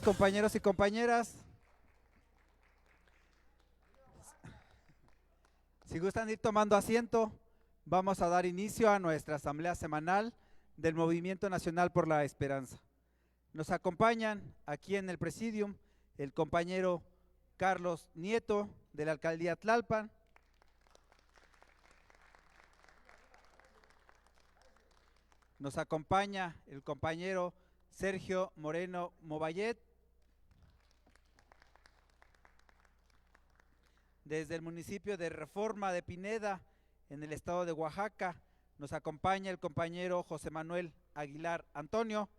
compañeros y compañeras. Si gustan ir tomando asiento, vamos a dar inicio a nuestra asamblea semanal del Movimiento Nacional por la Esperanza. Nos acompañan aquí en el presidium el compañero Carlos Nieto de la Alcaldía Tlalpan, nos acompaña el compañero Sergio Moreno Movallet, desde el municipio de Reforma de Pineda, en el estado de Oaxaca, nos acompaña el compañero José Manuel Aguilar Antonio.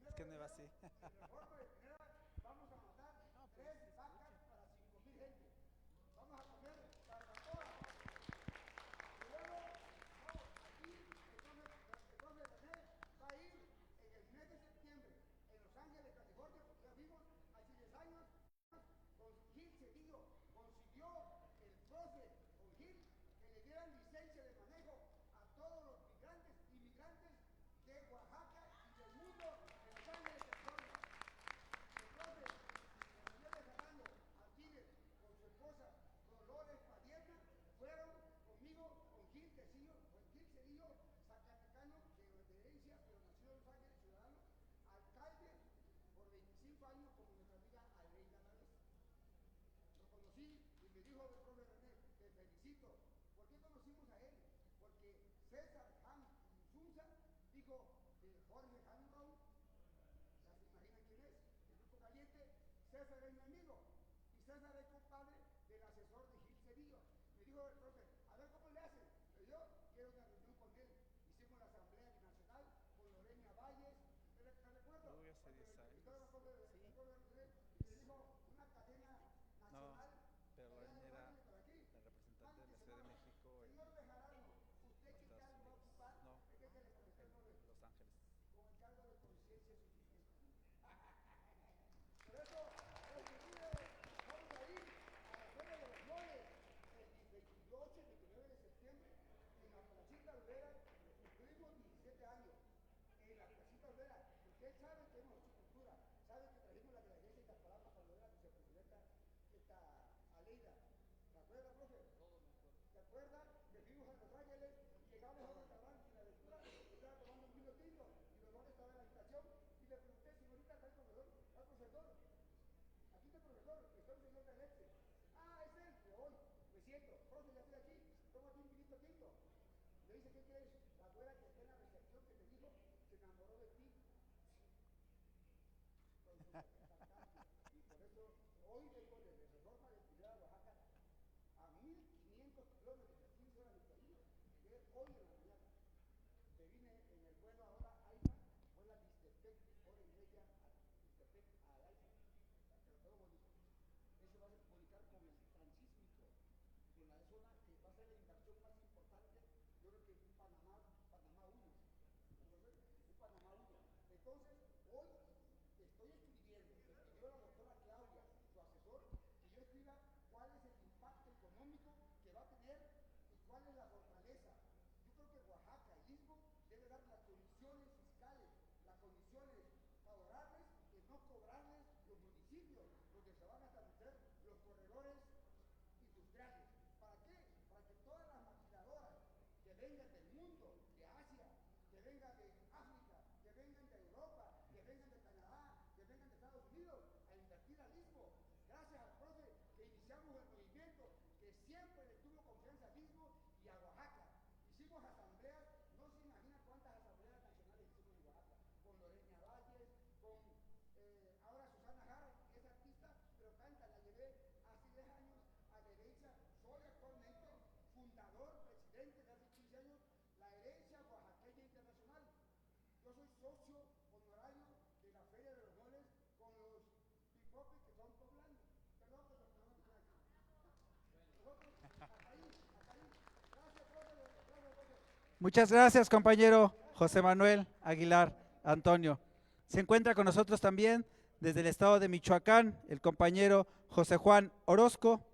Es que no iba así. siempre le tuvo confianza al mismo y a Oaxaca. Hicimos asambleas, no se imagina cuántas asambleas nacionales hicimos en Oaxaca, con Lorena Valles, con ahora Susana Jara, que es artista, pero canta, la llevé hace 10 años a la herencia, soy actualmente fundador, presidente de hace 15 años, la herencia oaxaqueña internacional. Yo soy socio honorario de la Feria de los Moles con los pipopes que son poblanos. Perdón, pero no me queda aquí. Hasta ahí. Gracias, profe. Muchas gracias, compañero José Manuel Aguilar Antonio. Se encuentra con nosotros también desde el estado de Michoacán el compañero José Juan Orozco,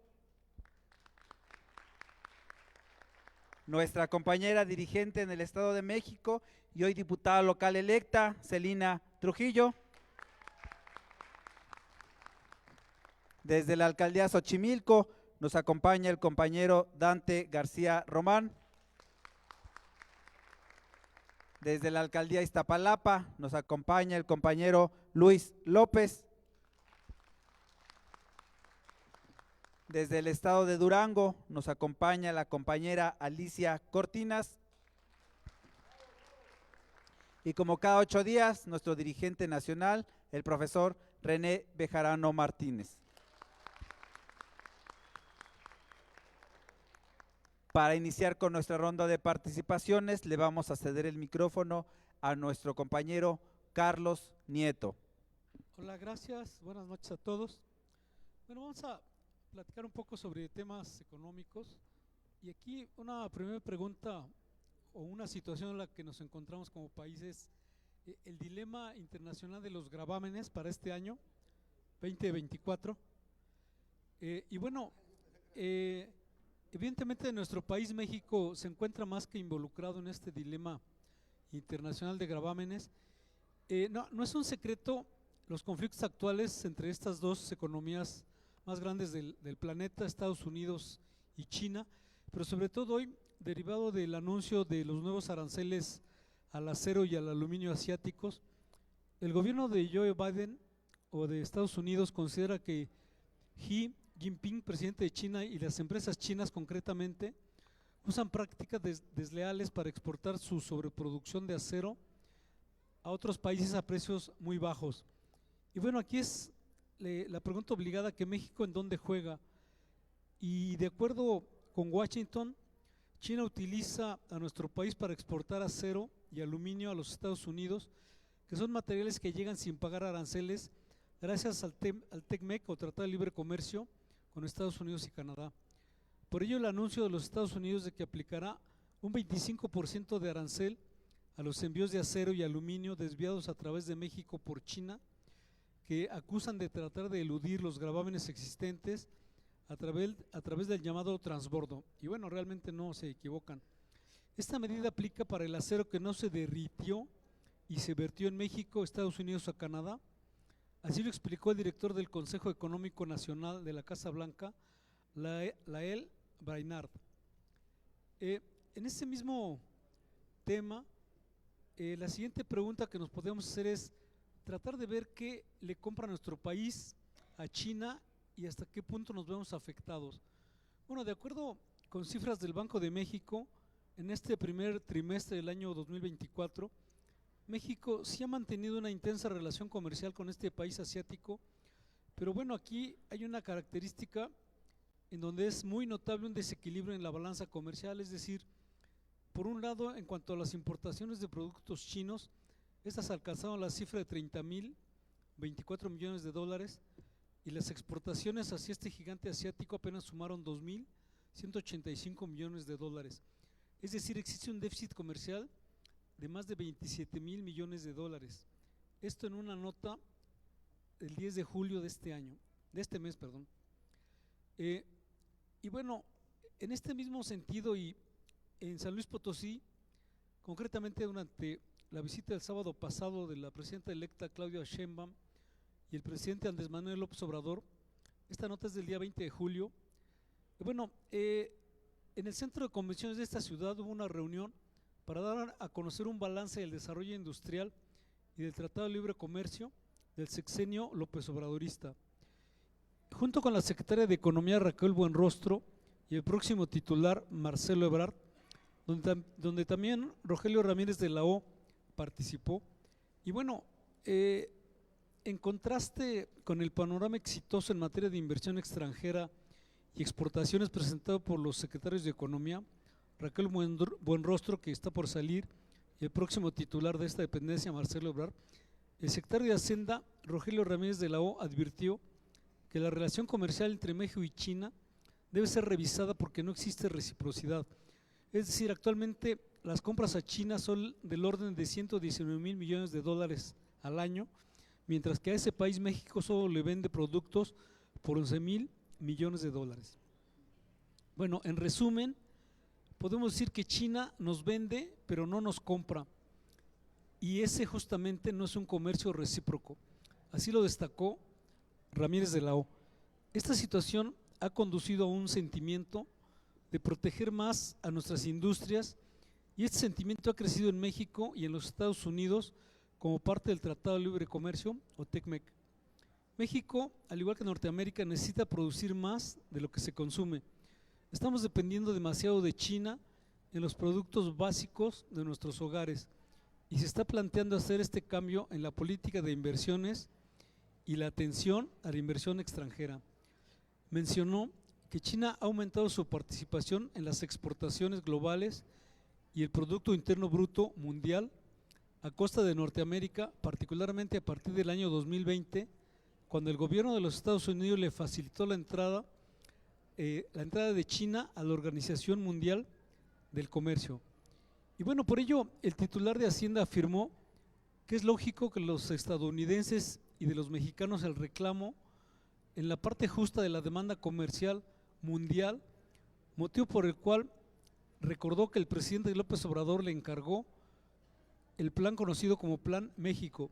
nuestra compañera dirigente en el Estado de México y hoy diputada local electa, Celina Trujillo. Desde la alcaldía Xochimilco nos acompaña el compañero Dante García Román. Desde la alcaldía Iztapalapa nos acompaña el compañero Luis López. Desde el estado de Durango nos acompaña la compañera Alicia Cortinas. Y como cada 8 días, nuestro dirigente nacional, el profesor René Bejarano Martínez. Para iniciar con nuestra ronda de participaciones, le vamos a ceder el micrófono a nuestro compañero Carlos Nieto. Hola, gracias. Buenas noches a todos. Bueno, vamos a platicar un poco sobre temas económicos. Y aquí una primera pregunta o una situación en la que nos encontramos como país es el dilema internacional de los gravámenes para este año 2024. Y bueno, evidentemente nuestro país, México, se encuentra más que involucrado en este dilema internacional de gravámenes. No es un secreto los conflictos actuales entre estas dos economías más grandes del planeta, Estados Unidos y China, pero sobre todo hoy, derivado del anuncio de los nuevos aranceles al acero y al aluminio asiáticos, el gobierno de Joe Biden o de Estados Unidos considera que Xi Jinping, presidente de China, y las empresas chinas concretamente usan prácticas desleales para exportar su sobreproducción de acero a otros países a precios muy bajos. Y bueno, aquí es la pregunta obligada, que México en dónde juega. Y de acuerdo con Washington, China utiliza a nuestro país para exportar acero y aluminio a los Estados Unidos, que son materiales que llegan sin pagar aranceles gracias al TECMEC o Tratado de Libre Comercio con Estados Unidos y Canadá. Por ello, el anuncio de los Estados Unidos de que aplicará un 25% de arancel a los envíos de acero y aluminio desviados a través de México por China, que acusan de tratar de eludir los gravámenes existentes a través del llamado transbordo. Y bueno, realmente no se equivocan. Esta medida aplica para el acero que no se derritió y se vertió en México, Estados Unidos o Canadá. Así lo explicó el director del Consejo Económico Nacional de la Casa Blanca, Lael Brainard. En ese mismo tema, la siguiente pregunta que nos podemos hacer es tratar de ver qué le compra nuestro país a China y hasta qué punto nos vemos afectados. Bueno, de acuerdo con cifras del Banco de México, en este primer trimestre del año 2024, México sí ha mantenido una intensa relación comercial con este país asiático, pero bueno, aquí hay una característica en donde es muy notable un desequilibrio en la balanza comercial, es decir, por un lado, en cuanto a las importaciones de productos chinos, estas alcanzaron la cifra de 30.024 millones de dólares y las exportaciones hacia este gigante asiático apenas sumaron 2.185 millones de dólares. Es decir, existe un déficit comercial de más de 27.000 millones de dólares. Esto en una nota del 10 de julio de este mes. Y bueno, en este mismo sentido y en San Luis Potosí, concretamente durante la visita del sábado pasado de la presidenta electa Claudia Sheinbaum y el presidente Andrés Manuel López Obrador, esta nota es del día 20 de julio, bueno, en el centro de convenciones de esta ciudad hubo una reunión para dar a conocer un balance del desarrollo industrial y del Tratado de Libre Comercio del sexenio López Obradorista. Junto con la secretaria de Economía Raquel Buenrostro y el próximo titular, Marcelo Ebrard, donde también Rogelio Ramírez de la O participó. Y bueno, en contraste con el panorama exitoso en materia de inversión extranjera y exportaciones presentado por los secretarios de Economía, Raquel Buenrostro, que está por salir, y el próximo titular de esta dependencia, Marcelo Ebrard, el secretario de Hacienda, Rogelio Ramírez de la O, advirtió que la relación comercial entre México y China debe ser revisada porque no existe reciprocidad. Es decir, actualmente las compras a China son del orden de 119,000 millones de dólares al año, mientras que a ese país México solo le vende productos por 11,000 millones de dólares. Bueno, en resumen, podemos decir que China nos vende, pero no nos compra. Y ese justamente no es un comercio recíproco. Así lo destacó Ramírez de la O. Esta situación ha conducido a un sentimiento de proteger más a nuestras industrias, y este sentimiento ha crecido en México y en los Estados Unidos como parte del Tratado de Libre Comercio o TECMEC. México, al igual que Norteamérica, necesita producir más de lo que se consume. Estamos dependiendo demasiado de China en los productos básicos de nuestros hogares, y se está planteando hacer este cambio en la política de inversiones y la atención a la inversión extranjera. Mencionó que China ha aumentado su participación en las exportaciones globales y el Producto Interno Bruto mundial a costa de Norteamérica, particularmente a partir del año 2020, cuando el gobierno de los Estados Unidos le facilitó la entrada de China a la Organización Mundial del Comercio. Y bueno, por ello el titular de Hacienda afirmó que es lógico que los estadounidenses y de los mexicanos el reclamo en la parte justa de la demanda comercial mundial, motivo por el cual recordó que el presidente López Obrador le encargó el plan conocido como Plan México.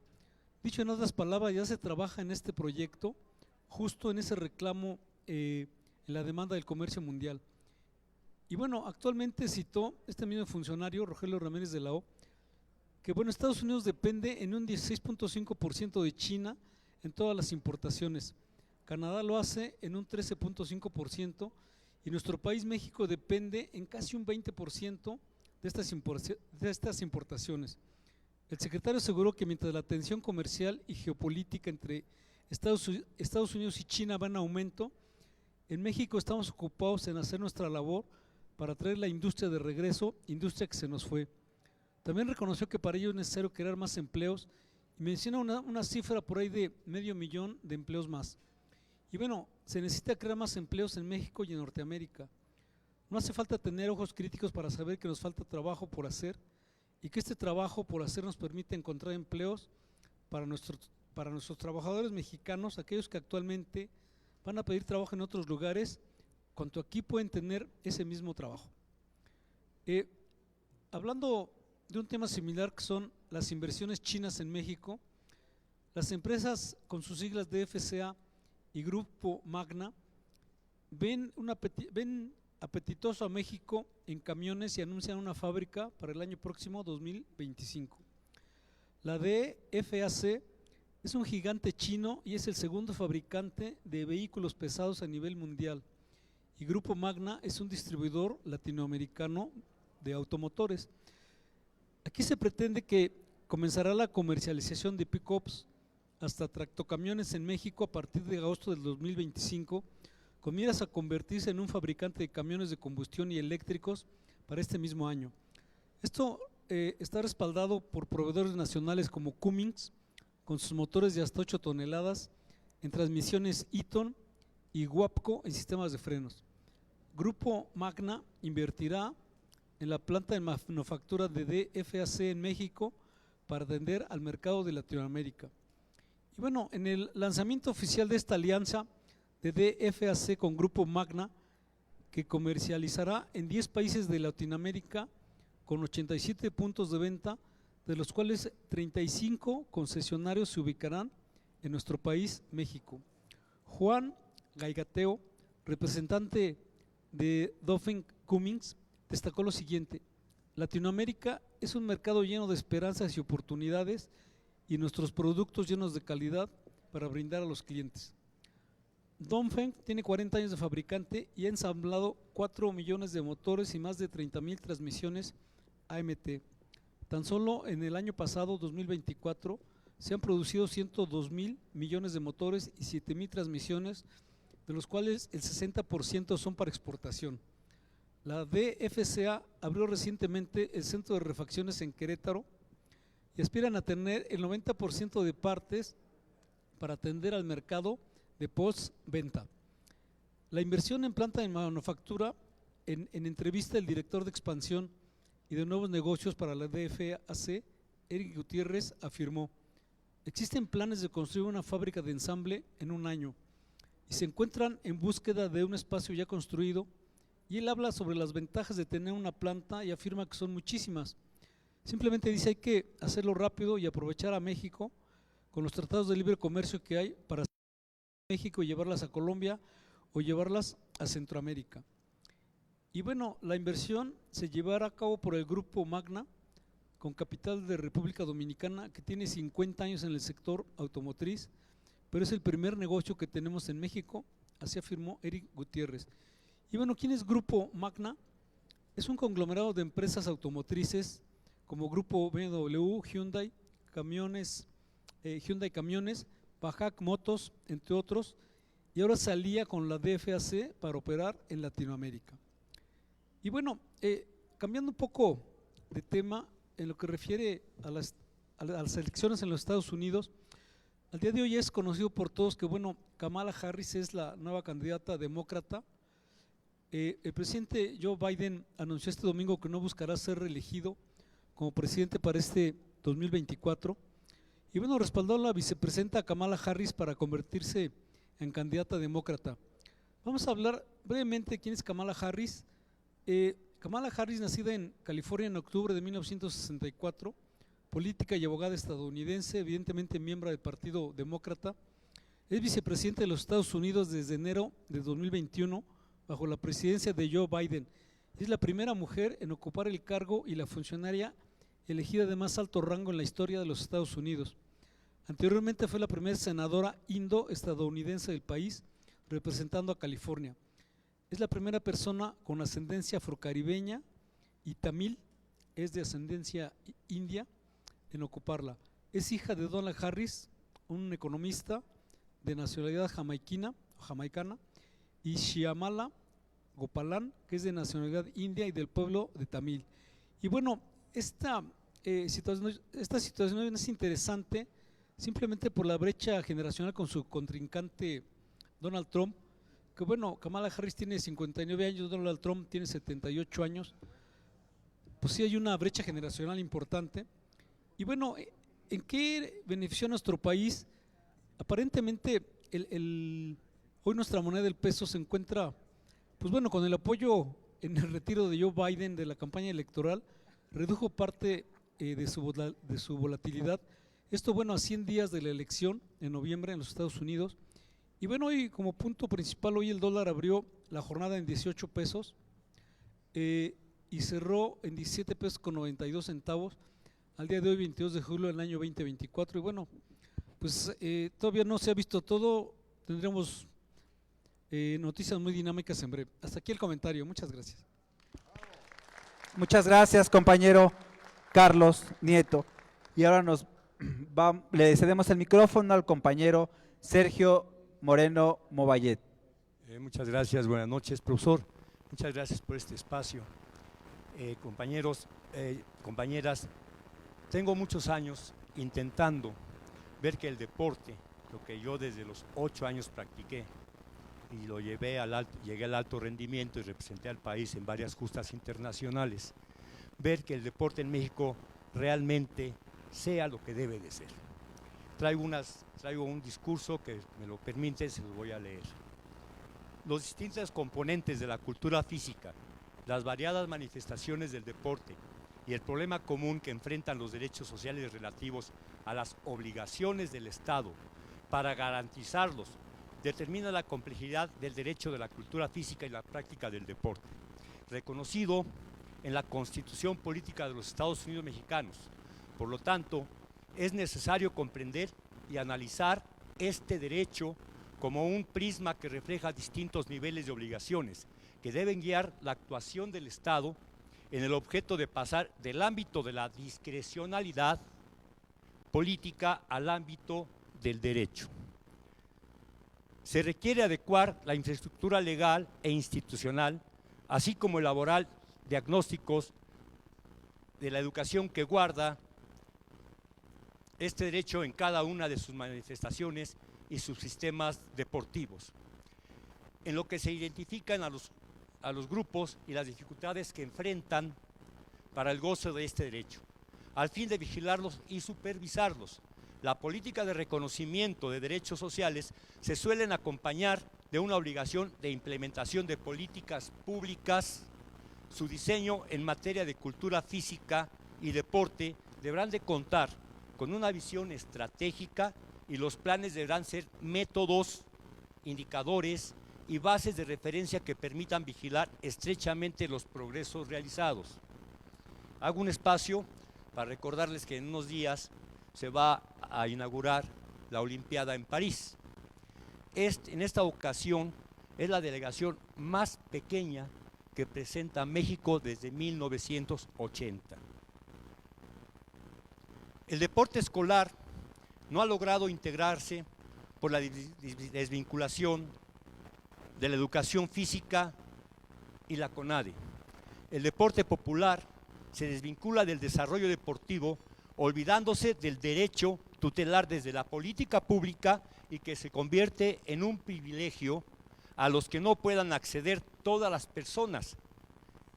Dicho en otras palabras, ya se trabaja en este proyecto, justo en ese reclamo en la demanda del comercio mundial. Y bueno, actualmente citó este mismo funcionario, Rogelio Ramírez de la O, que bueno, Estados Unidos depende en un 16.5% de China en todas las importaciones. Canadá lo hace en un 13.5% y nuestro país, México, depende en casi un 20% de estas importaciones. El secretario aseguró que mientras la tensión comercial y geopolítica entre Estados Unidos y China va en aumento, en México estamos ocupados en hacer nuestra labor para traer la industria de regreso, industria que se nos fue. También reconoció que para ello es necesario crear más empleos y menciona una cifra por ahí de 500,000 de empleos más. Y bueno, se necesita crear más empleos en México y en Norteamérica. No hace falta tener ojos críticos para saber que nos falta trabajo por hacer y que este trabajo por hacer nos permite encontrar empleos para nuestros trabajadores mexicanos, aquellos que actualmente van a pedir trabajo en otros lugares, cuanto aquí pueden tener ese mismo trabajo. Hablando de un tema similar que son las inversiones chinas en México, las empresas con sus siglas de FCA y Grupo Magna ven apetitoso a México en camiones y anuncian una fábrica para el año próximo 2025. La DFAC es un gigante chino y es el segundo fabricante de vehículos pesados a nivel mundial, y Grupo Magna es un distribuidor latinoamericano de automotores. Aquí se pretende que comenzará la comercialización de pick-ups hasta tractocamiones en México a partir de agosto del 2025, con miras a convertirse en un fabricante de camiones de combustión y eléctricos para este mismo año. Esto está respaldado por proveedores nacionales como Cummins, con sus motores de hasta 8 toneladas, en transmisiones Eaton y Wapco en sistemas de frenos. Grupo Magna invertirá en la planta de manufactura de DFAC en México para atender al mercado de Latinoamérica. Y bueno, en el lanzamiento oficial de esta alianza de DFAC con Grupo Magna, que comercializará en 10 países de Latinoamérica con 87 puntos de venta, de los cuales 35 concesionarios se ubicarán en nuestro país, México. Juan Gaigateo, representante de Dofeng Cummins, destacó lo siguiente: Latinoamérica es un mercado lleno de esperanzas y oportunidades y nuestros productos llenos de calidad para brindar a los clientes. Dongfeng tiene 40 años de fabricante y ha ensamblado 4 millones de motores y más de 30,000 transmisiones AMT. Tan solo en el año pasado, 2024, se han producido 102,000 millones de motores y 7,000 transmisiones, de los cuales el 60% son para exportación. La DFCA abrió recientemente el centro de refacciones en Querétaro y aspiran a tener el 90% de partes para atender al mercado de postventa. La inversión en planta de manufactura, en entrevista el director de expansión y de nuevos negocios para la DFAC, Eric Gutiérrez, afirmó: existen planes de construir una fábrica de ensamble en un año y se encuentran en búsqueda de un espacio ya construido, y él habla sobre las ventajas de tener una planta y afirma que son muchísimas. Simplemente dice: hay que hacerlo rápido y aprovechar a México con los tratados de libre comercio que hay para México y llevarlas a Colombia o llevarlas a Centroamérica. Y bueno, la inversión se llevará a cabo por el grupo Magna, con capital de República Dominicana, que tiene 50 años en el sector automotriz, pero es el primer negocio que tenemos en México, así afirmó Eric Gutiérrez. Y bueno, ¿quién es Grupo Magna? Es un conglomerado de empresas automotrices como Grupo BMW, Hyundai Camiones, Bajaj Motos, entre otros, y ahora salía con la DFAC para operar en Latinoamérica. Y bueno, cambiando un poco de tema, en lo que refiere a las elecciones en los Estados Unidos, al día de hoy es conocido por todos que, bueno, Kamala Harris es la nueva candidata demócrata. El presidente Joe Biden anunció este domingo que no buscará ser reelegido como presidente para este 2024. Y bueno, respaldó a la vicepresidenta Kamala Harris para convertirse en candidata demócrata. Vamos a hablar brevemente de quién es Kamala Harris. Kamala Harris, nacida en California en octubre de 1964, política y abogada estadounidense, evidentemente miembro del Partido Demócrata, es vicepresidente de los Estados Unidos desde enero de 2021 bajo la presidencia de Joe Biden. Es la primera mujer en ocupar el cargo y la funcionaria elegida de más alto rango en la historia de los Estados Unidos. Anteriormente fue la primera senadora indo-estadounidense del país, representando a California. Es la primera persona con ascendencia afrocaribeña y tamil, es de ascendencia india, en ocuparla. Es hija de Donald Harris, un economista de nacionalidad jamaicana, y Shyamala Gopalan, que es de nacionalidad india y del pueblo de Tamil. Y bueno, esta situación es interesante simplemente por la brecha generacional con su contrincante Donald Trump, que bueno, Kamala Harris tiene 59 años, Donald Trump tiene 78 años, pues sí hay una brecha generacional importante. Y bueno, ¿en qué benefició a nuestro país? Aparentemente hoy nuestra moneda del peso se encuentra, pues bueno, con el apoyo en el retiro de Joe Biden de la campaña electoral, redujo parte de su volatilidad. Esto bueno, a 100 días de la elección en noviembre en los Estados Unidos. Y bueno, hoy como punto principal, hoy el dólar abrió la jornada en 18 pesos y cerró en 17 pesos con 92 centavos al día de hoy, 22 de julio del año 2024. Y bueno, pues todavía no se ha visto todo, tendremos noticias muy dinámicas en breve. Hasta aquí el comentario, muchas gracias. Muchas gracias, compañero Carlos Nieto. Y ahora le cedemos el micrófono al compañero Sergio Moreno Movallet. Muchas gracias, buenas noches, profesor. Muchas gracias por este espacio. Compañeros, compañeras, tengo muchos años intentando ver que el deporte, lo que yo desde los 8 años practiqué y lo llegué al alto rendimiento y representé al país en varias justas internacionales, ver que el deporte en México realmente sea lo que debe de ser. Traigo un discurso que me lo permite, se los voy a leer. Los distintos componentes de la cultura física, las variadas manifestaciones del deporte y el problema común que enfrentan los derechos sociales relativos a las obligaciones del Estado para garantizarlos, determina la complejidad del derecho de la cultura física y la práctica del deporte, reconocido en la Constitución Política de los Estados Unidos Mexicanos. Por lo tanto, es necesario comprender y analizar este derecho como un prisma que refleja distintos niveles de obligaciones que deben guiar la actuación del Estado en el objeto de pasar del ámbito de la discrecionalidad política al ámbito del derecho. Se requiere adecuar la infraestructura legal e institucional, así como elaborar diagnósticos de la educación que guarda este derecho en cada una de sus manifestaciones y sus sistemas deportivos, en lo que se identifican a los grupos y las dificultades que enfrentan para el goce de este derecho, al fin de vigilarlos y supervisarlos. La política de reconocimiento de derechos sociales se suelen acompañar de una obligación de implementación de políticas públicas. Su diseño en materia de cultura física y deporte deberán de contar con una visión estratégica y los planes deberán ser métodos, indicadores y bases de referencia que permitan vigilar estrechamente los progresos realizados. Hago un espacio para recordarles que en unos días se va a inaugurar la Olimpiada en París. En esta ocasión es la delegación más pequeña que presenta México desde 1980. El deporte escolar no ha logrado integrarse por la desvinculación de la educación física y la CONADE. El deporte popular se desvincula del desarrollo deportivo, olvidándose del derecho tutelar desde la política pública y que se convierte en un privilegio a los que no puedan acceder todas las personas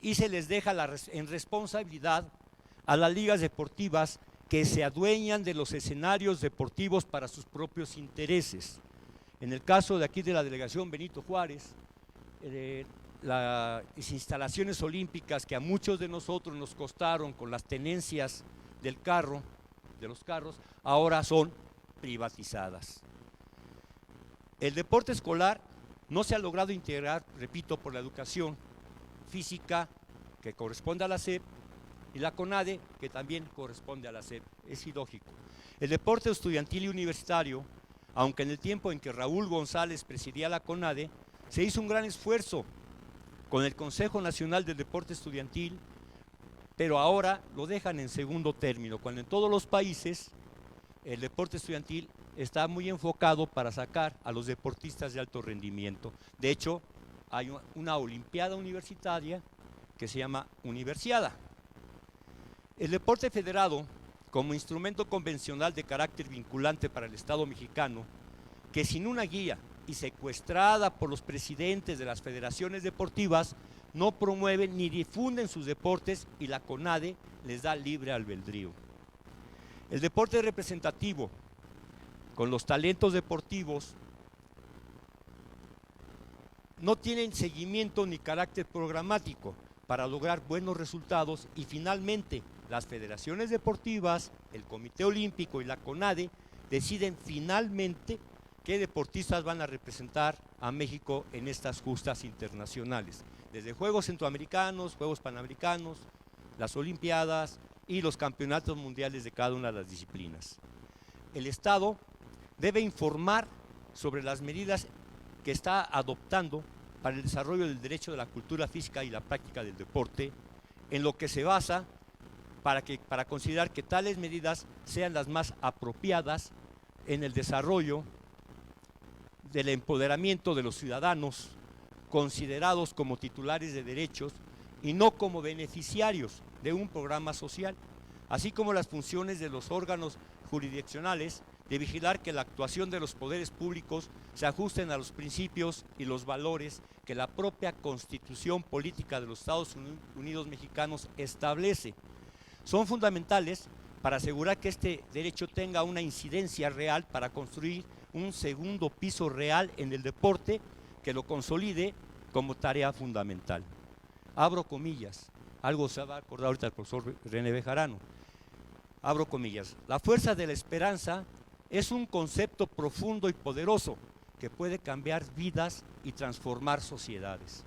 y se les deja en responsabilidad a las ligas deportivas que se adueñan de los escenarios deportivos para sus propios intereses. En el caso de aquí de la delegación Benito Juárez, las instalaciones olímpicas que a muchos de nosotros nos costaron con las tenencias de los carros, ahora son privatizadas. El deporte escolar no se ha logrado integrar, repito, por la educación física que corresponde a la SEP y la CONADE que también corresponde a la SEP, es ilógico. El deporte estudiantil y universitario, aunque en el tiempo en que Raúl González presidía la CONADE, se hizo un gran esfuerzo con el Consejo Nacional del Deporte Estudiantil, pero ahora lo dejan en segundo término, cuando en todos los países el deporte estudiantil está muy enfocado para sacar a los deportistas de alto rendimiento. De hecho, hay una olimpiada universitaria que se llama Universiada. El deporte federado, como instrumento convencional de carácter vinculante para el Estado mexicano, que sin una guía y secuestrada por los presidentes de las federaciones deportivas, no promueven ni difunden sus deportes y la CONADE les da libre albedrío. El deporte representativo, con los talentos deportivos, no tienen seguimiento ni carácter programático para lograr buenos resultados y finalmente las federaciones deportivas, el Comité Olímpico y la CONADE deciden finalmente qué deportistas van a representar a México en estas justas internacionales, desde Juegos Centroamericanos, Juegos Panamericanos, las Olimpiadas y los campeonatos mundiales de cada una de las disciplinas. El Estado debe informar sobre las medidas que está adoptando para el desarrollo del derecho de la cultura física y la práctica del deporte, en lo que se basa para considerar que tales medidas sean las más apropiadas en el desarrollo del empoderamiento de los ciudadanos considerados como titulares de derechos y no como beneficiarios de un programa social, así como las funciones de los órganos jurisdiccionales de vigilar que la actuación de los poderes públicos se ajusten a los principios y los valores que la propia Constitución Política de los Estados Unidos Mexicanos establece. Son fundamentales para asegurar que este derecho tenga una incidencia real para construir un segundo piso real en el deporte que lo consolide como tarea fundamental. Abro comillas, algo se va a acordar ahorita el profesor René Bejarano. Abro comillas, la fuerza de la esperanza es un concepto profundo y poderoso que puede cambiar vidas y transformar sociedades.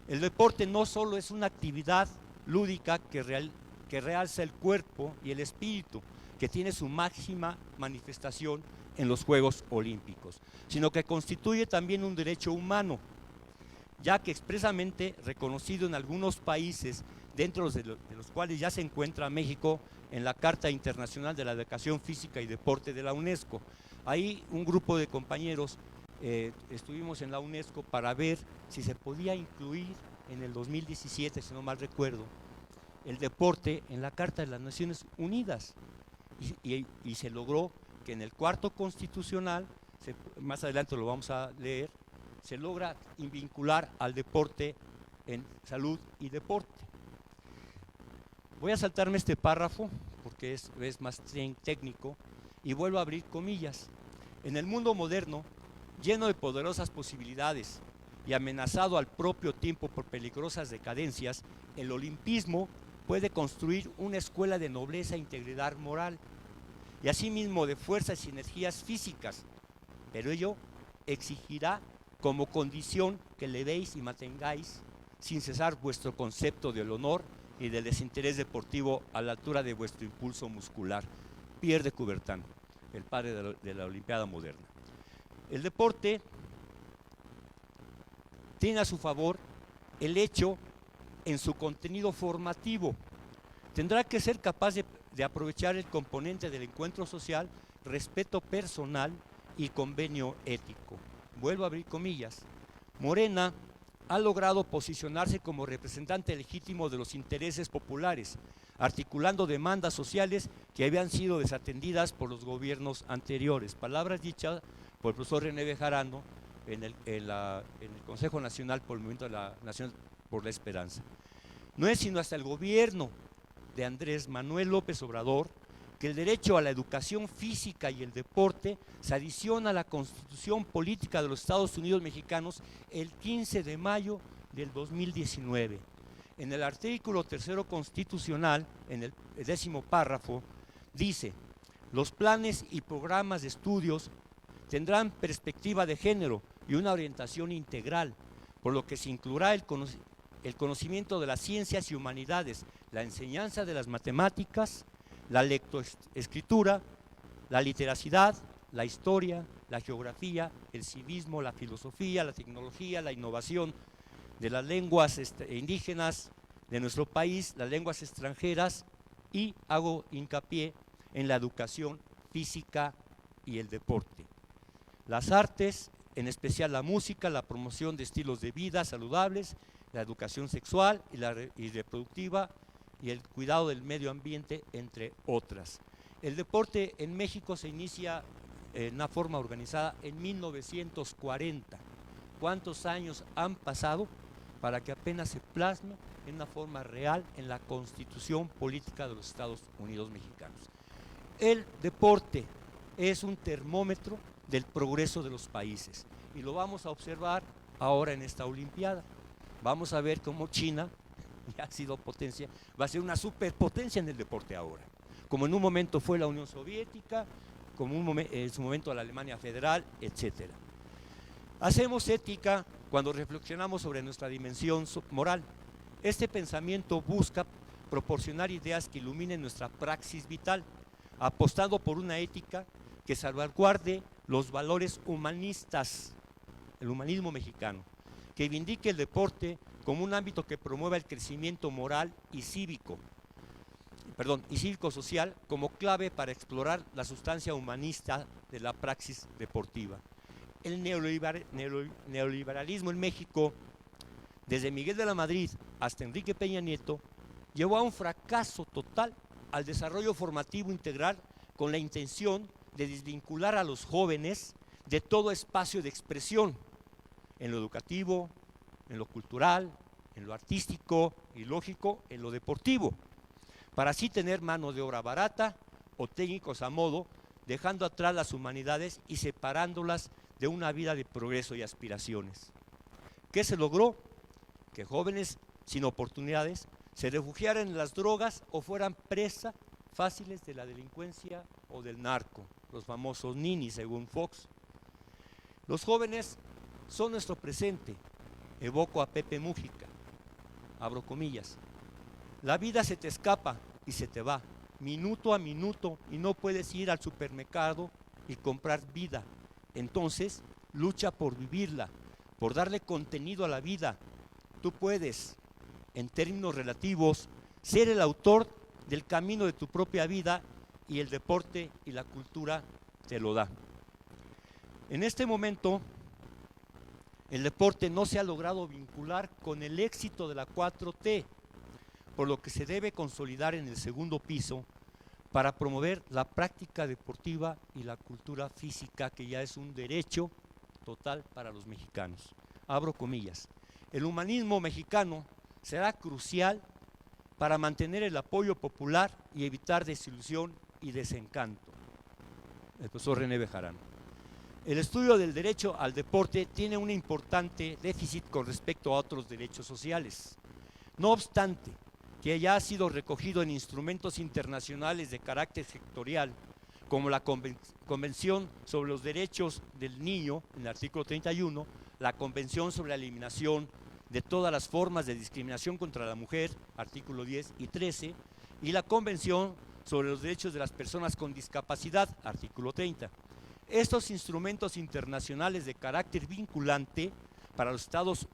El deporte no solo es una actividad lúdica que realza el cuerpo y el espíritu, que tiene su máxima manifestación en los Juegos Olímpicos, sino que constituye también un derecho humano, ya que expresamente reconocido en algunos países, dentro de los cuales ya se encuentra México en la Carta Internacional de la Educación Física y Deporte de la UNESCO. Ahí un grupo de compañeros estuvimos en la UNESCO para ver si se podía incluir en el 2017, si no mal recuerdo, el deporte en la Carta de las Naciones Unidas. Y se logró que en el cuarto constitucional, más adelante lo vamos a leer, se logra vincular al deporte en salud y deporte. Voy a saltarme este párrafo porque es más técnico y vuelvo a abrir comillas. En el mundo moderno, lleno de poderosas posibilidades y amenazado al propio tiempo por peligrosas decadencias, el olimpismo puede construir una escuela de nobleza e integridad moral y asimismo de fuerzas y energías físicas, pero ello exigirá como condición que elevéis y mantengáis sin cesar vuestro concepto del honor y del desinterés deportivo a la altura de vuestro impulso muscular. Pierre de Coubertin, el padre de la Olimpiada moderna. El deporte tiene a su favor el hecho en su contenido formativo. Tendrá que ser capaz de aprovechar el componente del encuentro social, respeto personal y convenio ético. Vuelvo a abrir comillas. Morena ha logrado posicionarse como representante legítimo de los intereses populares, articulando demandas sociales que habían sido desatendidas por los gobiernos anteriores. Palabras dichas por el profesor René Bejarano en el Consejo Nacional por el Movimiento de la Nación por la Esperanza. No es sino hasta el gobierno de Andrés Manuel López Obrador que el derecho a la educación física y el deporte se adiciona a la Constitución Política de los Estados Unidos Mexicanos el 15 de mayo del 2019. En el artículo 3 constitucional, en el 10º párrafo, dice: los planes y programas de estudios tendrán perspectiva de género y una orientación integral, por lo que se incluirá el conocimiento de las ciencias y humanidades, la enseñanza de las matemáticas, la lectoescritura, la literacidad, la historia, la geografía, el civismo, la filosofía, la tecnología, la innovación de las lenguas indígenas de nuestro país, las lenguas extranjeras, y hago hincapié en la educación física y el deporte. Las artes, en especial la música, la promoción de estilos de vida saludables, la educación sexual y reproductiva, y el cuidado del medio ambiente, entre otras. El deporte en México se inicia en una forma organizada en 1940. ¿Cuántos años han pasado para que apenas se plasme en una forma real en la Constitución Política de los Estados Unidos Mexicanos? El deporte es un termómetro del progreso de los países y lo vamos a observar ahora en esta Olimpiada. Vamos a ver cómo China ya ha sido potencia, va a ser una superpotencia en el deporte ahora, como en un momento fue la Unión Soviética, como en su momento la Alemania Federal, etc. Hacemos ética cuando reflexionamos sobre nuestra dimensión moral. Este pensamiento busca proporcionar ideas que iluminen nuestra praxis vital, apostando por una ética que salvaguarde los valores humanistas, el humanismo mexicano, que vindique el deporte como un ámbito que promueva el crecimiento moral y cívico-social como clave para explorar la sustancia humanista de la praxis deportiva. El neoliberalismo en México, desde Miguel de la Madrid hasta Enrique Peña Nieto, llevó a un fracaso total al desarrollo formativo integral con la intención de desvincular a los jóvenes de todo espacio de expresión, en lo educativo, en lo cultural, en lo artístico y lógico, en lo deportivo, para así tener mano de obra barata o técnicos a modo, dejando atrás las humanidades y separándolas de una vida de progreso y aspiraciones. ¿Qué se logró? Que jóvenes sin oportunidades se refugiaran en las drogas o fueran presa fáciles de la delincuencia o del narco, los famosos ninis según Fox. Los jóvenes son nuestro presente. Evoco a Pepe Mújica, abro comillas: la vida se te escapa y se te va, minuto a minuto, y no puedes ir al supermercado y comprar vida. Entonces, lucha por vivirla, por darle contenido a la vida. Tú puedes, en términos relativos, ser el autor del camino de tu propia vida, y el deporte y la cultura te lo da. En este momento, el deporte no se ha logrado vincular con el éxito de la 4T, por lo que se debe consolidar en el segundo piso para promover la práctica deportiva y la cultura física, que ya es un derecho total para los mexicanos. Abro comillas. El humanismo mexicano será crucial para mantener el apoyo popular y evitar desilusión y desencanto. El profesor René Bejarano. El estudio del derecho al deporte tiene un importante déficit con respecto a otros derechos sociales. No obstante, que ya ha sido recogido en instrumentos internacionales de carácter sectorial, como la Convención sobre los Derechos del Niño, en el artículo 31, la Convención sobre la Eliminación de todas las formas de discriminación contra la mujer, artículo 10 y 13, y la Convención sobre los Derechos de las Personas con Discapacidad, artículo 30. Estos instrumentos internacionales de carácter vinculante para los estados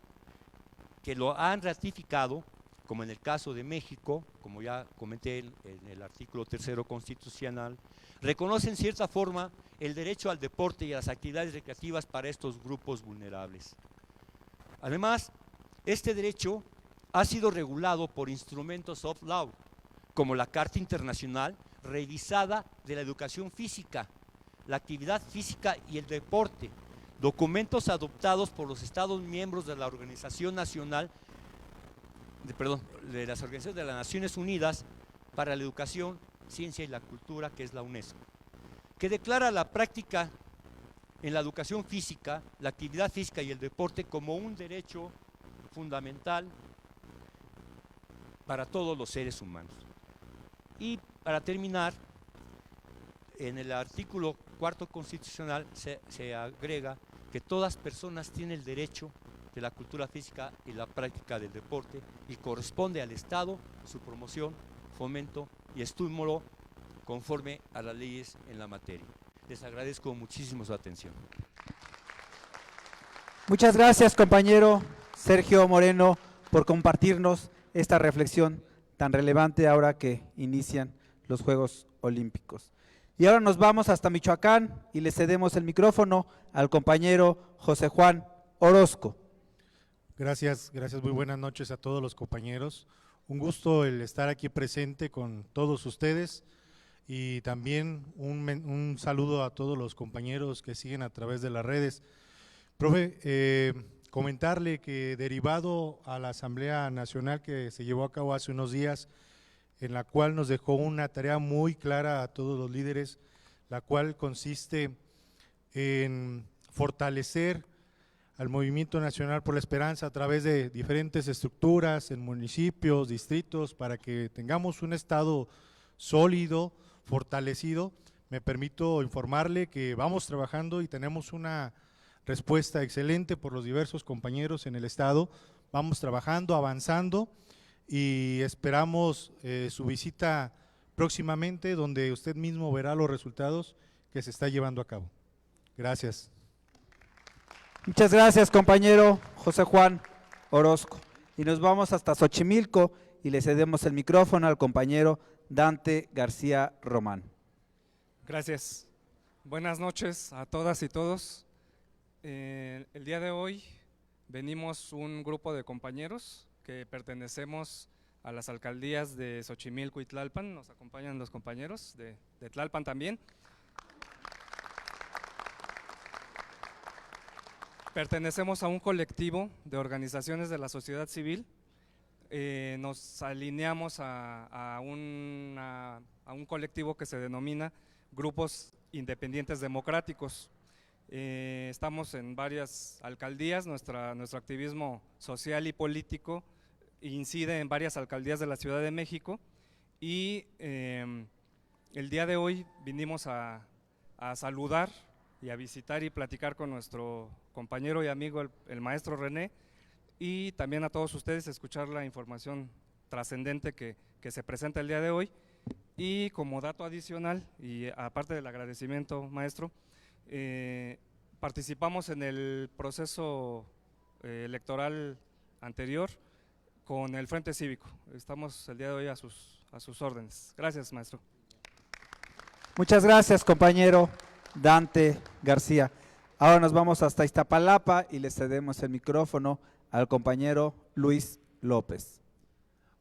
que lo han ratificado, como en el caso de México, como ya comenté en el artículo 3 constitucional, reconocen en cierta forma el derecho al deporte y a las actividades recreativas para estos grupos vulnerables. Además, este derecho ha sido regulado por instrumentos soft law, como la Carta Internacional Revisada de la Educación Física, la Actividad Física y el Deporte, documentos adoptados por los Estados miembros de la Organización Nacional de las Organizaciones de las Naciones Unidas para la Educación, Ciencia y la Cultura, que es la UNESCO, que declara la práctica en la educación física, la actividad física y el deporte como un derecho fundamental para todos los seres humanos. Y para terminar, en el artículo 4 constitucional se agrega que todas personas tienen el derecho de la cultura física y la práctica del deporte, y corresponde al Estado su promoción, fomento y estímulo conforme a las leyes en la materia. Les agradezco muchísimo su atención. Muchas gracias, compañero Sergio Moreno, por compartirnos esta reflexión tan relevante ahora que inician los Juegos Olímpicos. Y ahora nos vamos hasta Michoacán y le cedemos el micrófono al compañero José Juan Orozco. Gracias, muy buenas noches a todos los compañeros. Un gusto el estar aquí presente con todos ustedes, y también un saludo a todos los compañeros que siguen a través de las redes. Profe, comentarle que derivado a la Asamblea Nacional que se llevó a cabo hace unos días, en la cual nos dejó una tarea muy clara a todos los líderes, la cual consiste en fortalecer al Movimiento Nacional por la Esperanza a través de diferentes estructuras en municipios, distritos, para que tengamos un estado sólido, fortalecido. Me permito informarle que vamos trabajando y tenemos una respuesta excelente por los diversos compañeros en el estado. Vamos trabajando, avanzando, y esperamos su visita próximamente, donde usted mismo verá los resultados que se está llevando a cabo. Gracias. Muchas gracias, compañero José Juan Orozco. Y nos vamos hasta Xochimilco y le cedemos el micrófono al compañero Dante García Román. Gracias. Buenas noches a todas y todos. El día de hoy venimos un grupo de compañeros que pertenecemos a las alcaldías de Xochimilco y Tlalpan. Nos acompañan los compañeros de Tlalpan también. Pertenecemos a un colectivo de organizaciones de la sociedad civil. Nos alineamos a un colectivo que se denomina Grupos Independientes Democráticos. Estamos en varias alcaldías. Nuestro activismo social y político incide en varias alcaldías de la Ciudad de México, y el día de hoy vinimos a saludar y a visitar y platicar con nuestro compañero y amigo el maestro René, y también a todos ustedes escuchar la información trascendente que se presenta el día de hoy. Y como dato adicional, y aparte del agradecimiento, maestro, participamos en el proceso electoral anterior con el Frente Cívico. Estamos el día de hoy a sus órdenes. Gracias, maestro. Muchas gracias, compañero Dante García. Ahora nos vamos hasta Iztapalapa y le cedemos el micrófono al compañero Luis López.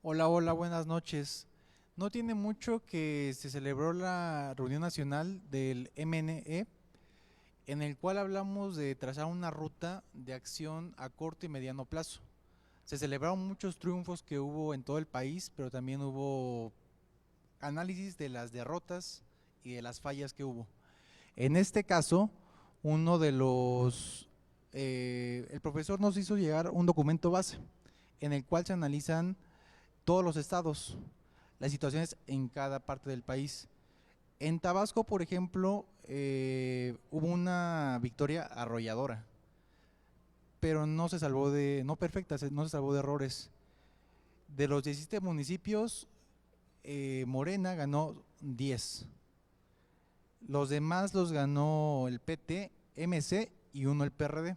Hola, hola, buenas noches. No tiene mucho que se celebró la reunión nacional del MNE, en el cual hablamos de trazar una ruta de acción a corto y mediano plazo. Se celebraron muchos triunfos que hubo en todo el país, pero también hubo análisis de las derrotas y de las fallas que hubo. En este caso, el profesor nos hizo llegar un documento base, en el cual se analizan todos los estados, las situaciones en cada parte del país. En Tabasco, por ejemplo, hubo una victoria arrolladora, pero no se salvó no perfecta, no se salvó de errores. De los 17 municipios, Morena ganó 10. Los demás los ganó el PT, MC y uno el PRD.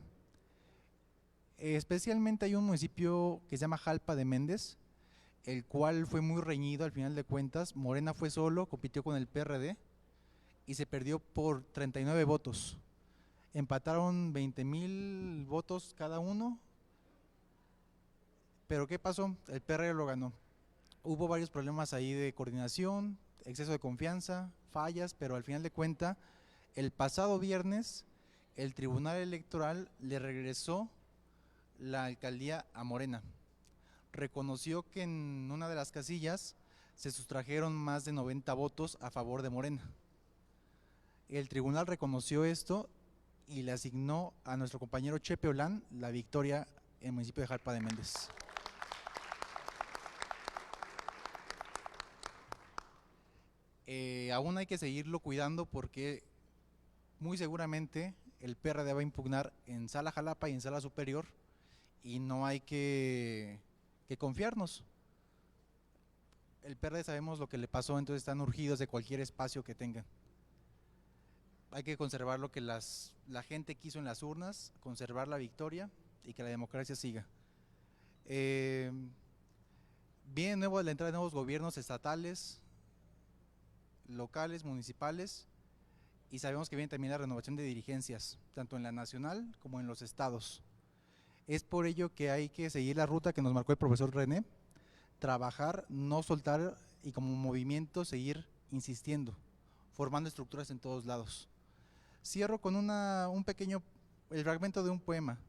Especialmente hay un municipio que se llama Jalpa de Méndez, el cual fue muy reñido al final de cuentas. Morena fue solo, compitió con el PRD y se perdió por 39 votos. Empataron 20,000 votos cada uno, pero ¿qué pasó? El PRD lo ganó. Hubo varios problemas ahí de coordinación, exceso de confianza, fallas, pero al final de cuentas, el pasado viernes, el Tribunal Electoral le regresó la alcaldía a Morena. Reconoció que en una de las casillas se sustrajeron más de 90 votos a favor de Morena. El tribunal reconoció esto y le asignó a nuestro compañero Chepe Olán la victoria en el municipio de Jalpa de Méndez. Aún hay que seguirlo cuidando porque muy seguramente el PRD va a impugnar en Sala Jalapa y en Sala Superior y no hay que confiarnos. El PRD sabemos lo que le pasó, entonces están urgidos de cualquier espacio que tengan. Hay que conservar lo que la gente quiso en las urnas, conservar la victoria y que la democracia siga. Viene la entrada de nuevos gobiernos estatales, locales, municipales, y sabemos que viene también la renovación de dirigencias, tanto en la nacional como en los estados. Es por ello que hay que seguir la ruta que nos marcó el profesor René, trabajar, no soltar y como movimiento seguir insistiendo, formando estructuras en todos lados. Cierro con el fragmento de un poema.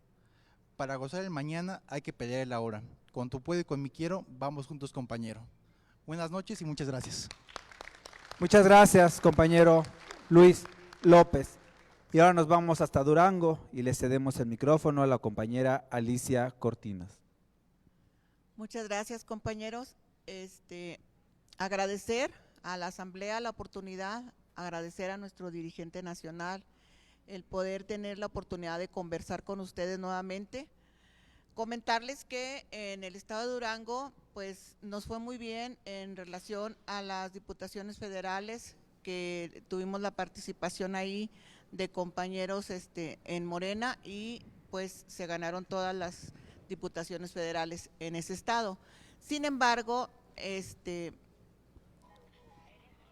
Para gozar el mañana hay que pelear el ahora. Con tu puedo y con mi quiero, vamos juntos, compañero. Buenas noches y muchas gracias. Muchas gracias, compañero Luis López. Y ahora nos vamos hasta Durango y le cedemos el micrófono a la compañera Alicia Cortinas. Muchas gracias, compañeros. Agradecer a la Asamblea la oportunidad, agradecer a nuestro dirigente nacional el poder tener la oportunidad de conversar con ustedes nuevamente. Comentarles que en el estado de Durango pues nos fue muy bien en relación a las diputaciones federales, que tuvimos la participación ahí de compañeros en Morena y pues se ganaron todas las diputaciones federales en ese estado. Sin embargo,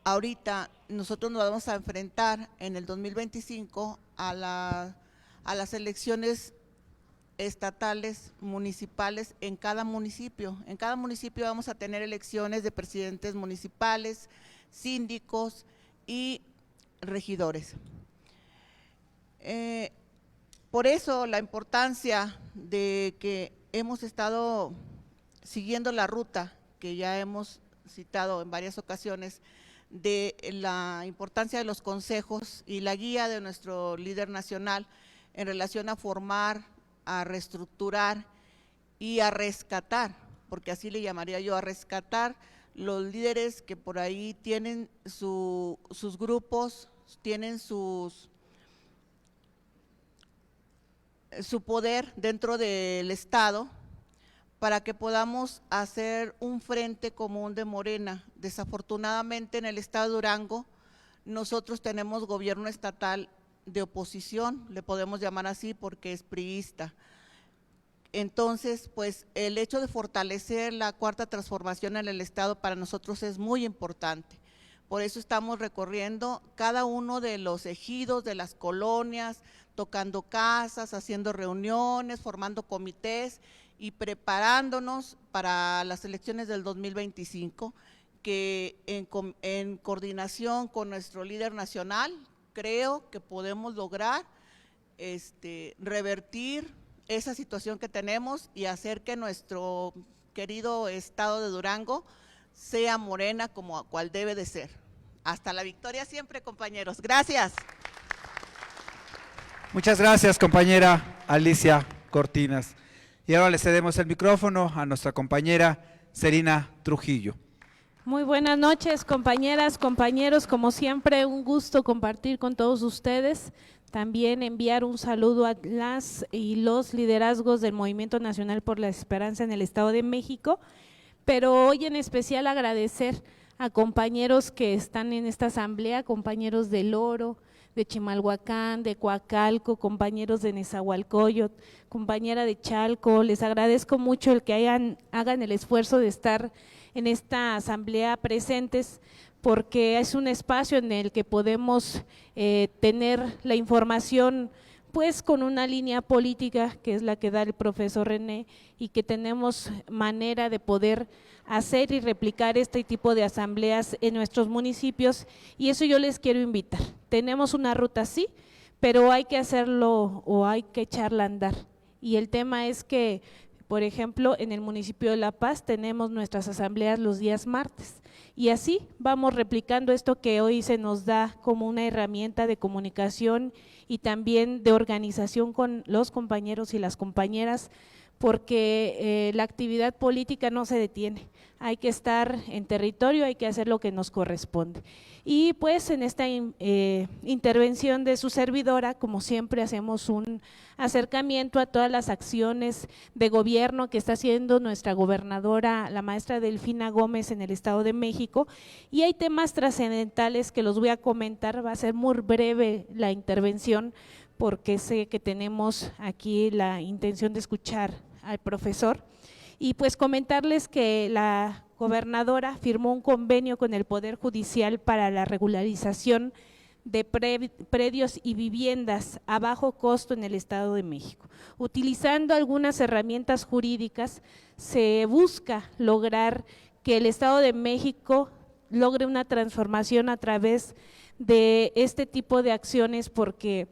ahorita nosotros nos vamos a enfrentar en el 2025 a las elecciones estatales, municipales en cada municipio. En cada municipio vamos a tener elecciones de presidentes municipales, síndicos y regidores. Por eso la importancia de que hemos estado siguiendo la ruta que ya hemos citado en varias ocasiones, de la importancia de los consejos y la guía de nuestro líder nacional en relación a formar, a reestructurar y a rescatar, porque así le llamaría yo, a rescatar los líderes que por ahí tienen sus grupos, tienen su poder dentro del Estado, para que podamos hacer un frente común de Morena. Desafortunadamente en el estado de Durango nosotros tenemos gobierno estatal de oposición, le podemos llamar así porque es priista. Entonces, pues el hecho de fortalecer la cuarta transformación en el estado para nosotros es muy importante. Por eso estamos recorriendo cada uno de los ejidos, de las colonias, tocando casas, haciendo reuniones, formando comités y preparándonos para las elecciones del 2025, que en coordinación con nuestro líder nacional, creo que podemos lograr revertir esa situación que tenemos y hacer que nuestro querido estado de Durango sea Morena como cual debe de ser. Hasta la victoria siempre, compañeros. Gracias. Muchas gracias, compañera Alicia Cortinas. Y ahora le cedemos el micrófono a nuestra compañera Serina Trujillo. Muy buenas noches, compañeras, compañeros. Como siempre, un gusto compartir con todos ustedes. También enviar un saludo a las y los liderazgos del Movimiento Nacional por la Esperanza en el Estado de México, pero hoy en especial agradecer a compañeros que están en esta asamblea, compañeros del Oro, de Chimalhuacán, de Coacalco, compañeros de Nezahualcóyotl, compañera de Chalco. Les agradezco mucho el que hagan el esfuerzo de estar en esta asamblea presentes, porque es un espacio en el que podemos tener la información pues con una línea política que es la que da el profesor René, y que tenemos manera de poder hacer y replicar este tipo de asambleas en nuestros municipios, y eso yo les quiero invitar. Tenemos una ruta sí, pero hay que hacerlo o hay que echarla a andar, y el tema es que, por ejemplo, en el municipio de La Paz tenemos nuestras asambleas los días martes, y así vamos replicando esto que hoy se nos da como una herramienta de comunicación y también de organización con los compañeros y las compañeras, porque la actividad política no se detiene, hay que estar en territorio, hay que hacer lo que nos corresponde. Y pues en esta intervención de su servidora, como siempre, hacemos un acercamiento a todas las acciones de gobierno que está haciendo nuestra gobernadora, la maestra Delfina Gómez, en el Estado de México, y hay temas trascendentales que los voy a comentar. Va a ser muy breve la intervención porque sé que tenemos aquí la intención de escuchar al profesor, y pues comentarles que la gobernadora firmó un convenio con el Poder Judicial para la regularización de predios y viviendas a bajo costo en el Estado de México. Utilizando algunas herramientas jurídicas, se busca lograr que el Estado de México logre una transformación a través de este tipo de acciones, porque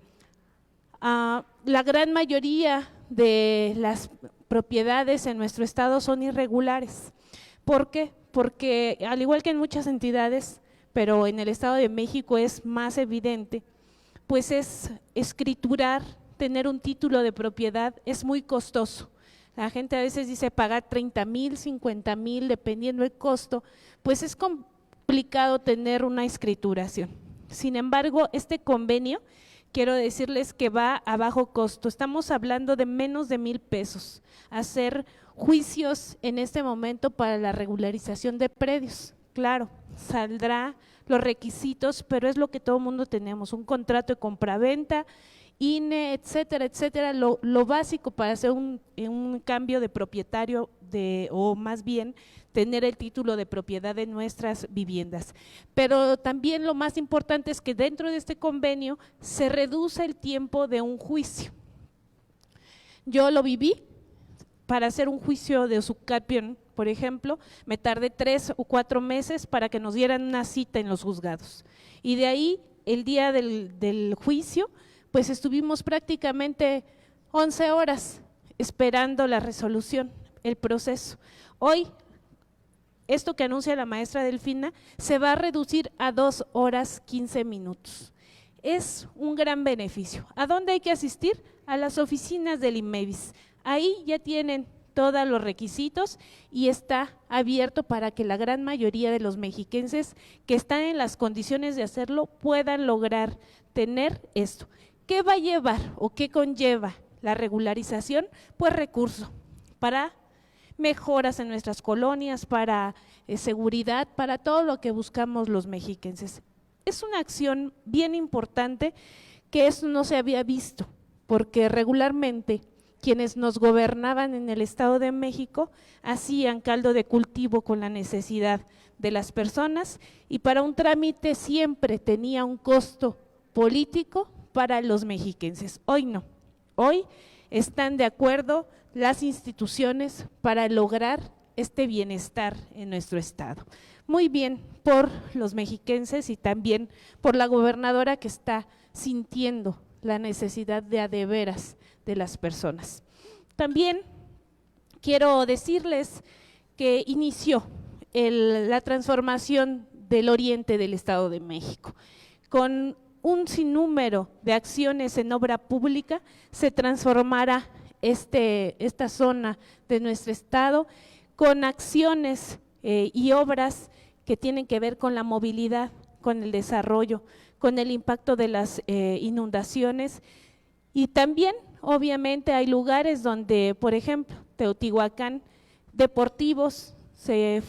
la gran mayoría de las propiedades en nuestro estado son irregulares. ¿Por qué? Porque al igual que en muchas entidades, pero en el Estado de México es más evidente, pues es escriturar, tener un título de propiedad es muy costoso. La gente a veces dice pagar 30,000, 50,000, dependiendo del costo, pues es complicado tener una escrituración. Sin embargo, este convenio, quiero decirles que va a bajo costo, estamos hablando de menos de 1,000 pesos, hacer juicios en este momento para la regularización de predios. Claro, saldrá los requisitos, pero es lo que todo el mundo tenemos, un contrato de compraventa, INE, etcétera, etcétera, lo básico para hacer un cambio de propietario, o más bien tener el título de propiedad de nuestras viviendas. Pero también lo más importante es que dentro de este convenio se reduce el tiempo de un juicio. Yo lo viví. Para hacer un juicio de usucapión, por ejemplo, me tardé 3 o 4 meses para que nos dieran una cita en los juzgados, y de ahí el día del juicio pues estuvimos prácticamente 11 horas esperando la resolución, el proceso. Hoy esto que anuncia la maestra Delfina se va a reducir a 2 horas 15 minutos. Es un gran beneficio. ¿A dónde hay que asistir? A las oficinas del INMEVIS. Ahí ya tienen todos los requisitos y está abierto para que la gran mayoría de los mexiquenses que están en las condiciones de hacerlo puedan lograr tener esto. ¿Qué va a llevar o qué conlleva la regularización? Pues recurso para mejoras en nuestras colonias, para seguridad, para todo lo que buscamos los mexiquenses. Es una acción bien importante que eso no se había visto, porque regularmente quienes nos gobernaban en el Estado de México hacían caldo de cultivo con la necesidad de las personas y para un trámite siempre tenía un costo político para los mexiquenses. Hoy no, hoy están de acuerdo las instituciones para lograr este bienestar en nuestro Estado. Muy bien por los mexiquenses y también por la gobernadora que está sintiendo la necesidad de a de veras de las personas. También quiero decirles que inició la transformación del oriente del Estado de México. Con un sinnúmero de acciones en obra pública se transformará esta zona de nuestro Estado con acciones y obras que tienen que ver con la movilidad, con el desarrollo, con el impacto de las inundaciones y también obviamente hay lugares donde, por ejemplo, Teotihuacán, deportivos, se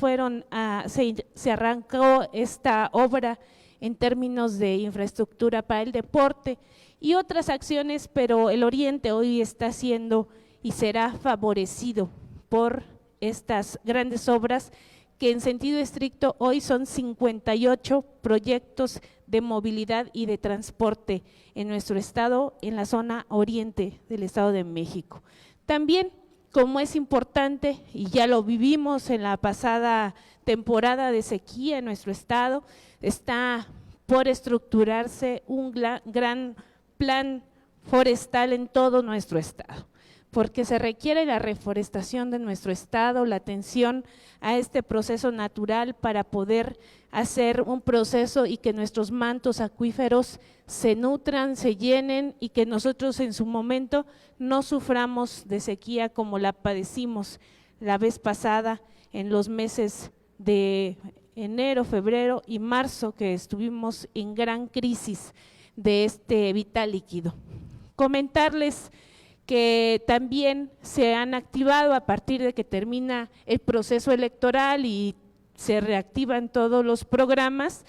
arrancó esta obra en términos de infraestructura para el deporte y otras acciones, pero el oriente hoy está siendo y será favorecido por estas grandes obras que en sentido estricto hoy son 58 proyectos de movilidad y de transporte en nuestro estado, en la zona oriente del Estado de México. También, como es importante, y ya lo vivimos en la pasada temporada de sequía en nuestro estado, está por estructurarse un gran plan forestal en todo nuestro estado, porque se requiere la reforestación de nuestro estado, la atención a este proceso natural para poder hacer un proceso y que nuestros mantos acuíferos se nutran, se llenen y que nosotros en su momento no suframos de sequía como la padecimos la vez pasada en los meses de enero, febrero y marzo, que estuvimos en gran crisis de este vital líquido. Comentarles que también se han activado a partir de que termina el proceso electoral y se reactivan todos los programas,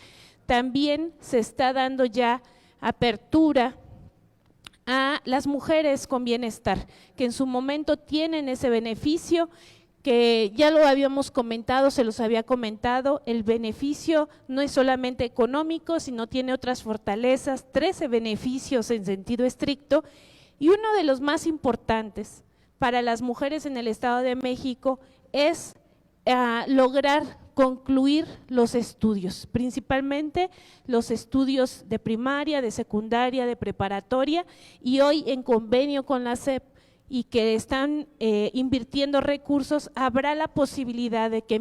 también se está dando ya apertura a las mujeres con bienestar, que en su momento tienen ese beneficio, que ya lo habíamos comentado, se los había comentado, el beneficio no es solamente económico, sino tiene otras fortalezas, 13 beneficios en sentido estricto, y uno de los más importantes para las mujeres en el Estado de México es lograr concluir los estudios, principalmente los estudios de primaria, de secundaria, de preparatoria, y hoy en convenio con la SEP y que están invirtiendo recursos, habrá la posibilidad de que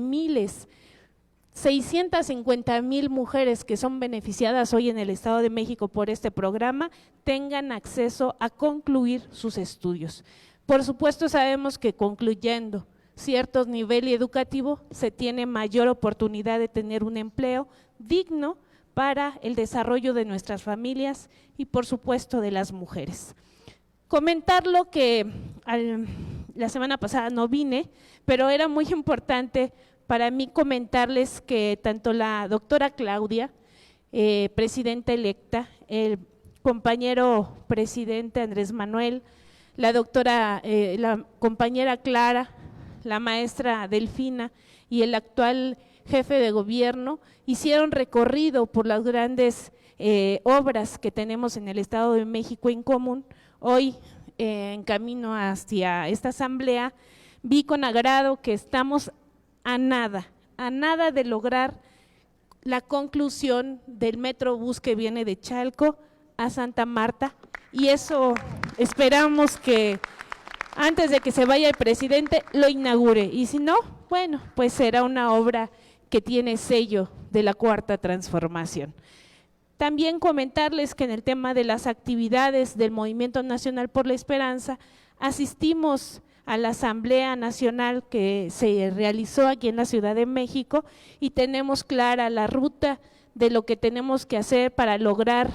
650,000 mujeres que son beneficiadas hoy en el Estado de México por este programa tengan acceso a concluir sus estudios. Por supuesto, sabemos que concluyendo cierto nivel educativo se tiene mayor oportunidad de tener un empleo digno para el desarrollo de nuestras familias y por supuesto de las mujeres. Comentarlo que la semana pasada no vine, pero era muy importante para mí comentarles que tanto la doctora Claudia, presidenta electa, el compañero presidente Andrés Manuel, la compañera Clara, la maestra Delfina y el actual jefe de gobierno hicieron recorrido por las grandes obras que tenemos en el Estado de México en común. Hoy, en camino hacia esta asamblea, vi con agrado que estamos a nada de lograr la conclusión del Metrobús que viene de Chalco a Santa Marta, y eso esperamos que antes de que se vaya el presidente lo inaugure, y si no, bueno, pues será una obra que tiene sello de la Cuarta Transformación. También comentarles que en el tema de las actividades del Movimiento Nacional por la Esperanza, asistimos a la Asamblea Nacional que se realizó aquí en la Ciudad de México y tenemos clara la ruta de lo que tenemos que hacer para lograr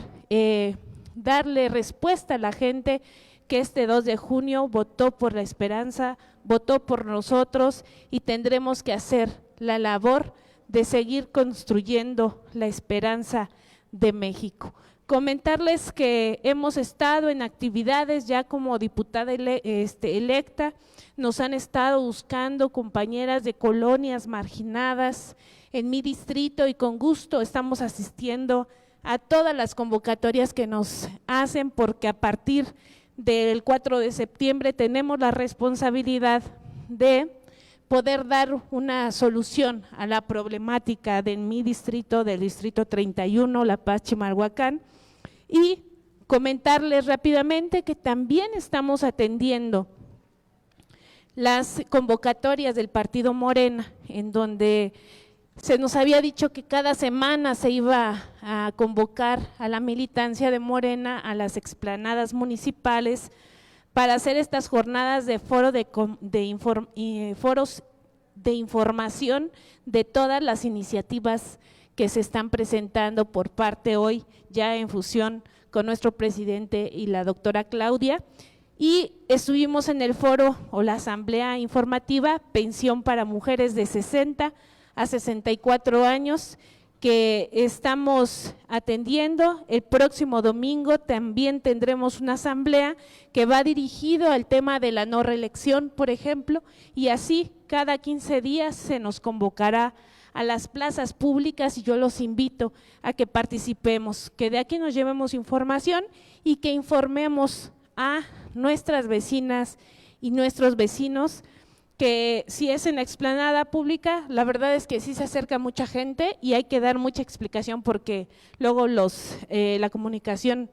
darle respuesta a la gente que este 2 de junio votó por la esperanza, votó por nosotros y tendremos que hacer la labor de seguir construyendo la esperanza de México. Comentarles que hemos estado en actividades ya como diputada electa, nos han estado buscando compañeras de colonias marginadas en mi distrito y con gusto estamos asistiendo a todas las convocatorias que nos hacen porque a partir del 4 de septiembre tenemos la responsabilidad de poder dar una solución a la problemática de mi distrito, del distrito 31, La Paz, Chimalhuacán, y comentarles rápidamente que también estamos atendiendo las convocatorias del partido Morena, en donde se nos había dicho que cada semana se iba a convocar a la militancia de Morena a las explanadas municipales para hacer estas jornadas de foros de información de todas las iniciativas que se están presentando por parte hoy, ya en fusión con nuestro presidente y la doctora Claudia, y estuvimos en el foro o la asamblea informativa Pensión para Mujeres de 60 a 64 años, que estamos atendiendo. El próximo domingo también tendremos una asamblea que va dirigido al tema de la no reelección, por ejemplo, y así cada 15 días se nos convocará a las plazas públicas y yo los invito a que participemos, que de aquí nos llevemos información y que informemos a nuestras vecinas y nuestros vecinos que si es en la explanada pública, la verdad es que sí se acerca mucha gente y hay que dar mucha explicación porque luego la comunicación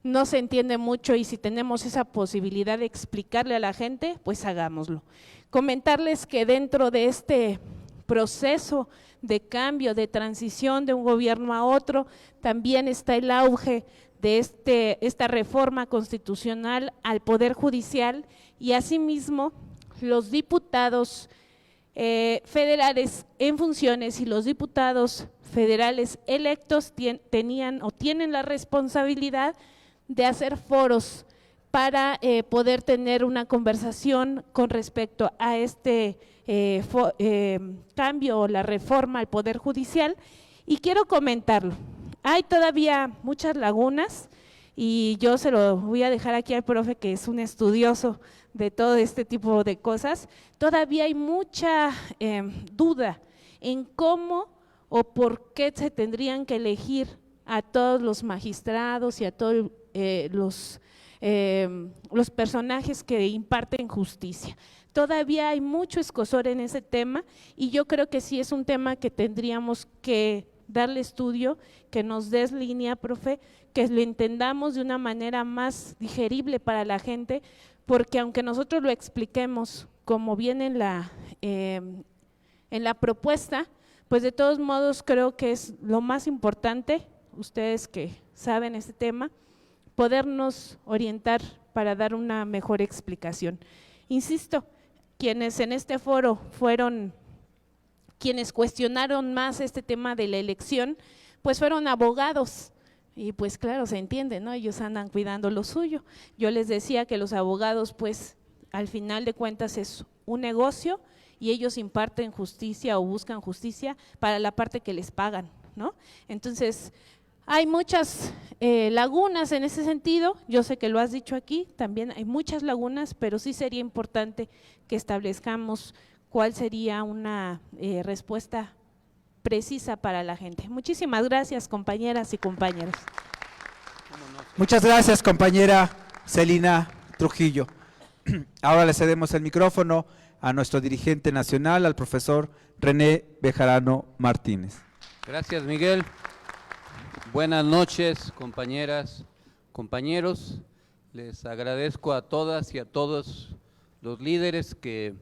no se entiende mucho y si tenemos esa posibilidad de explicarle a la gente, pues hagámoslo. Comentarles que dentro de este proceso de cambio, de transición de un gobierno a otro, también está el auge de esta reforma constitucional al Poder Judicial y asimismo los diputados federales en funciones y los diputados federales electos tenían o tienen la responsabilidad de hacer foros para poder tener una conversación con respecto a este cambio o la reforma al Poder Judicial y quiero comentarlo. Hay todavía muchas lagunas y yo se lo voy a dejar aquí al profe que es un estudioso de todo este tipo de cosas, todavía hay mucha duda en cómo o por qué se tendrían que elegir a todos los magistrados y a todos los personajes que imparten justicia. Todavía hay mucho escozor en ese tema y yo creo que sí es un tema que tendríamos que darle estudio, que nos des línea, profe, que lo entendamos de una manera más digerible para la gente, porque aunque nosotros lo expliquemos como viene en la propuesta, pues de todos modos creo que es lo más importante, ustedes que saben este tema, podernos orientar para dar una mejor explicación. Insisto, quienes en este foro fueron quienes cuestionaron más este tema de la elección, pues fueron abogados, y pues claro, se entiende, ¿no? Ellos andan cuidando lo suyo. Yo les decía que los abogados, pues al final de cuentas es un negocio y ellos imparten justicia o buscan justicia para la parte que les pagan, ¿no? Entonces, hay muchas lagunas en ese sentido, yo sé que lo has dicho aquí, también hay muchas lagunas, pero sí sería importante que establezcamos cuál sería una respuesta precisa para la gente. Muchísimas gracias, compañeras y compañeros. Muchas gracias, compañera Celina Trujillo. Ahora le cedemos el micrófono a nuestro dirigente nacional, al profesor René Bejarano Martínez. Gracias, Miguel. Buenas noches, compañeras, compañeros. Les agradezco a todas y a todos los líderes que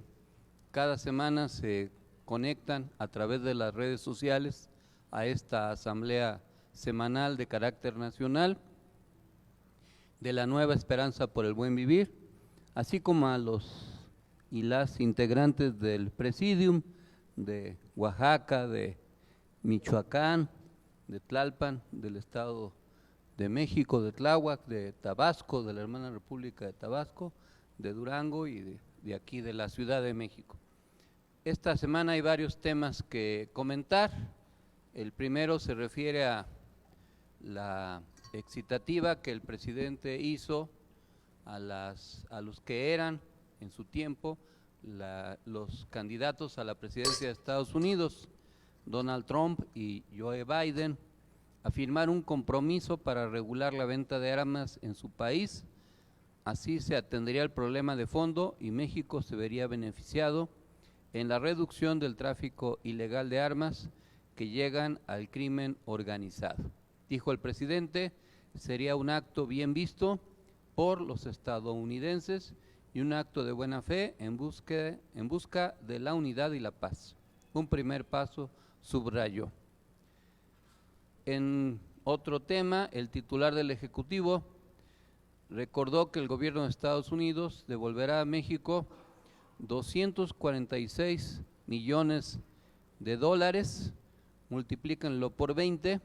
cada semana se conectan a través de las redes sociales a esta asamblea semanal de carácter nacional de la Nueva Esperanza por el Buen Vivir, así como a los y las integrantes del Presidium de Oaxaca, de Michoacán, de Tlalpan, del estado de México, de Tláhuac, de Tabasco, de la hermana República de Tabasco, de Durango y de aquí de la Ciudad de México. Esta semana hay varios temas que comentar. El primero se refiere a la excitativa que el presidente hizo a los que eran en su tiempo los candidatos a la presidencia de Estados Unidos, Donald Trump y Joe Biden, a firmar un compromiso para regular la venta de armas en su país. Así se atendería el problema de fondo y México se vería beneficiado en la reducción del tráfico ilegal de armas que llegan al crimen organizado. Dijo el presidente, sería un acto bien visto por los estadounidenses y un acto de buena fe en busca de la unidad y la paz. Un primer paso, subrayó. En otro tema, el titular del Ejecutivo recordó que el gobierno de Estados Unidos devolverá a México 246 millones de dólares, multiplíquenlo por 20,